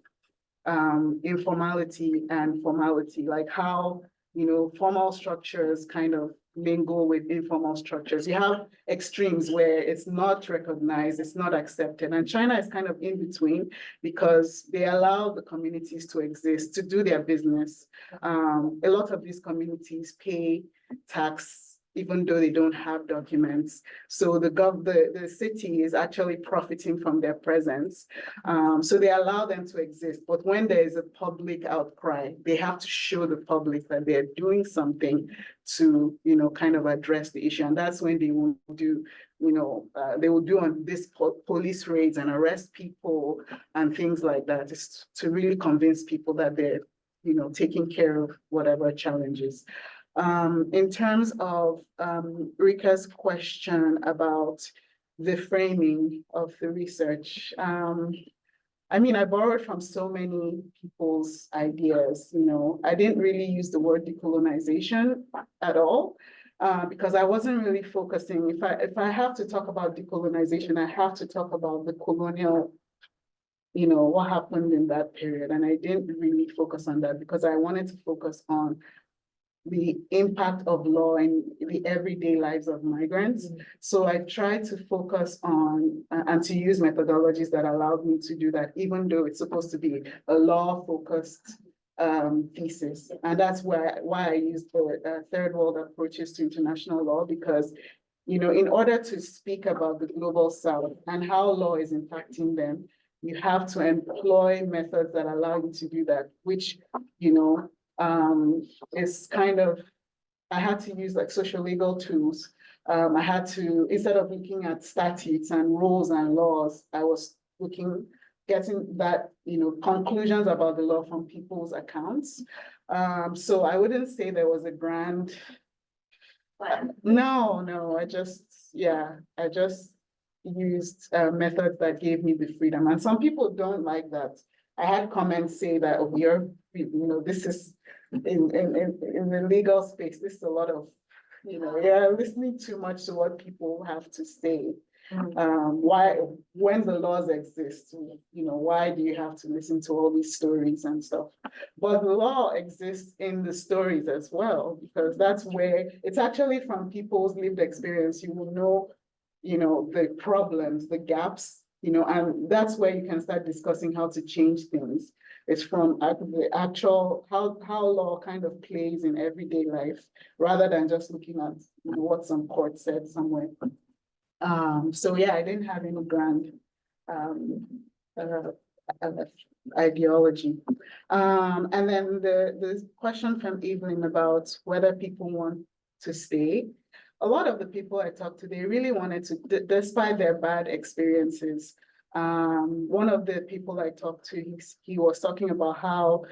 Speaker 2: informality and formality, like how, formal structures kind of mingle with informal structures. You have extremes where it's not recognized, it's not accepted. And China is kind of in between because they allow the communities to exist, to do their business. A lot of these communities pay tax even though they don't have documents. So the city is actually profiting from their presence. So they allow them to exist. But when there is a public outcry, they have to show the public that they're doing something to, kind of address the issue. And that's when they will do, they will do on this police raids and arrest people and things like that, is to really convince people that they're, taking care of whatever challenges. In terms of Rika's question about the framing of the research, I mean, I borrowed from so many people's ideas, I didn't really use the word decolonization at all, because I wasn't really focusing. If I have to talk about decolonization, I have to talk about the colonial, what happened in that period. And I didn't really focus on that because I wanted to focus on the impact of law in the everyday lives of migrants. So I tried to focus on and to use methodologies that allowed me to do that, even though it's supposed to be a law-focused thesis. And that's why I used the third world approaches to international law, because in order to speak about the global South and how law is impacting them, you have to employ methods that allow you to do that, which, is kind of, I had to use like social legal tools. I had to, instead of looking at statutes and rules and laws, I was getting that, conclusions about the law from people's accounts. So I wouldn't say there was a grand, no, I just used methods that gave me the freedom. And some people don't like that. I had comments say that, oh, this is in the legal space, this is a lot of, you're listening too much to what people have to say. Why, when the laws exist, why do you have to listen to all these stories and stuff? But the law exists in the stories as well, because that's where it's actually from people's lived experience. You will know, the problems, the gaps, and that's where you can start discussing how to change things. It's from the actual, how law kind of plays in everyday life, rather than just looking at what some court said somewhere. So yeah, I didn't have any grand ideology. And then the question from Evelyn about whether people want to stay. A lot of the people I talked to, they really wanted to, despite their bad experiences. One of the people I talked to, he was talking about how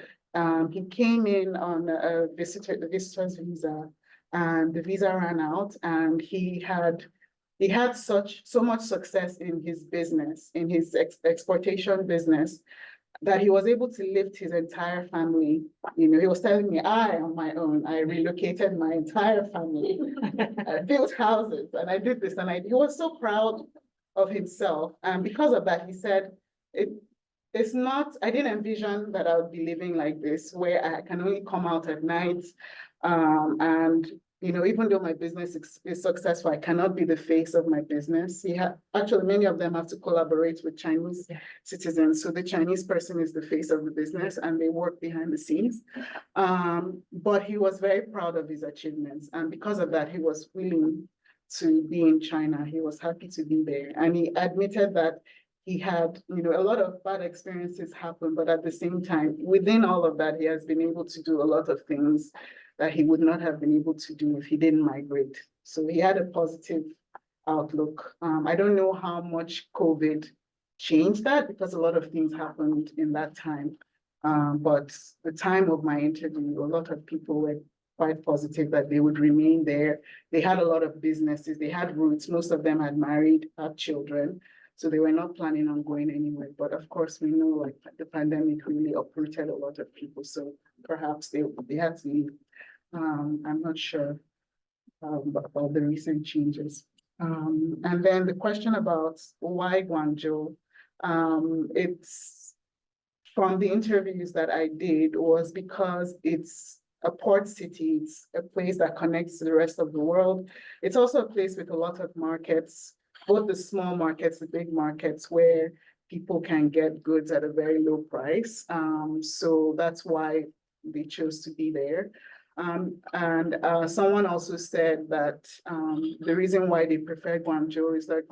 Speaker 2: he came in on the visitor's visa, and the visa ran out, and he had so much success in his business, in his exportation business, that he was able to lift his entire family. He was telling me, on my own, I relocated my entire family. I built houses and I did this, and he was so proud of himself. And because of that, he said, it's not, I didn't envision that I would be living like this, where I can only come out at night. And even though my business is successful, I cannot be the face of my business. Actually, many of them have to collaborate with Chinese citizens. So the Chinese person is the face of the business and they work behind the scenes. But he was very proud of his achievements. And because of that, he was willing to be in China. He was happy to be there. And he admitted that he had, a lot of bad experiences happen, but at the same time, within all of that, he has been able to do a lot of things that he would not have been able to do if he didn't migrate. So he had a positive outlook. I don't know how much COVID changed that, because a lot of things happened in that time. But the time of my interview, a lot of people were quite positive that they would remain there. They had a lot of businesses, they had roots. Most of them had married, had children. So they were not planning on going anywhere. But of course, we know like the pandemic really uprooted a lot of people. So perhaps they had to leave. I'm not sure about the recent changes. And then the question about why Guangzhou, it's from the interviews that I did was because it's a port city, it's a place that connects to the rest of the world. It's also a place with a lot of markets, both the small markets, the big markets, where people can get goods at a very low price. So that's why they chose to be there. Someone also said that the reason why they prefer Guangzhou is that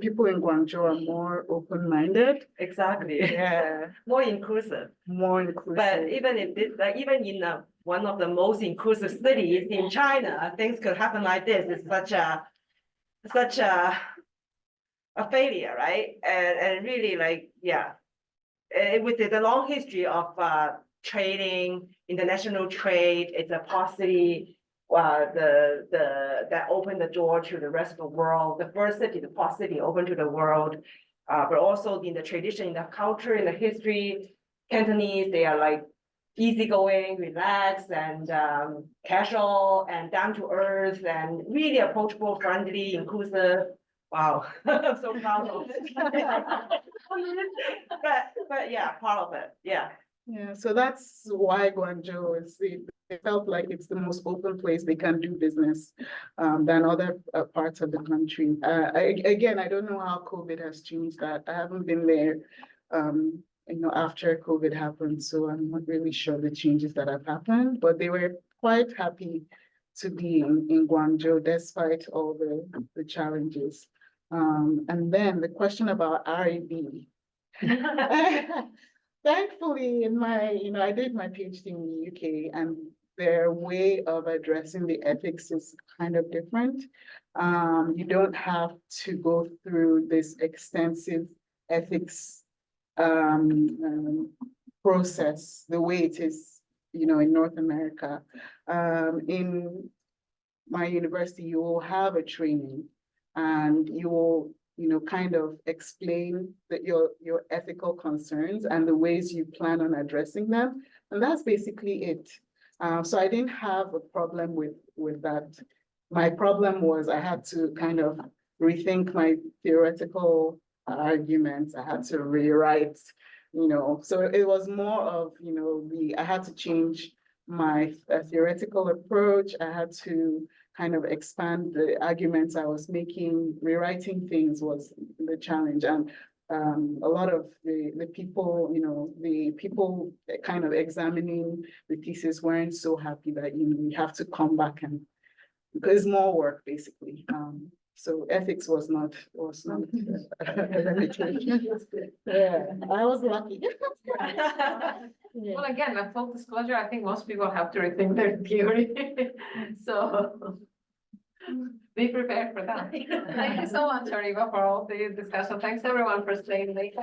Speaker 2: people in Guangzhou are more open-minded.
Speaker 7: Exactly.
Speaker 2: Yeah,
Speaker 7: More inclusive.
Speaker 2: more inclusive.
Speaker 7: But even if this, like even in one of the most inclusive cities in China, things could happen like this. It's such a failure, right? And really like, yeah, with the long history of trading, international trade, it's a port city. That opened the door to the rest of the world. The first city, the port city, opened to the world. But also in the tradition, in the culture, in the history, Cantonese, they are like easygoing, relaxed, and casual, and down to earth, and really approachable, friendly, inclusive. Wow, I'm so proud of it. But yeah, part of it, yeah.
Speaker 2: Yeah, so that's why Guangzhou is, it felt like it's the most open place they can do business than other parts of the country. Again, I don't know how COVID has changed that. I haven't been there, after COVID happened, so I'm not really sure the changes that have happened, but they were quite happy to be in Guangzhou despite all the challenges. And then the question about RAB. Thankfully, I did my PhD in the UK, and their way of addressing the ethics is kind of different. You don't have to go through this extensive ethics process the way it is, in North America. In my university, you will have a training, and you will kind of explain your ethical concerns and the ways you plan on addressing them. And that's basically it. So I didn't have a problem with that. My problem was I had to kind of rethink my theoretical arguments. I had to rewrite, so it was more of, I had to change my theoretical approach. I had to kind of expand the arguments I was making. Rewriting things was the challenge. And a lot of the people, the people kind of examining the thesis weren't so happy that, you have to come back, and because it's more work basically. So ethics was not a limitation. Yeah, I was lucky. Yeah.
Speaker 1: Well, again, a full disclosure, I think most people have to rethink their theory. So be prepared for that. Thank you so much, Oreva, for all the discussion. Thanks everyone for staying late.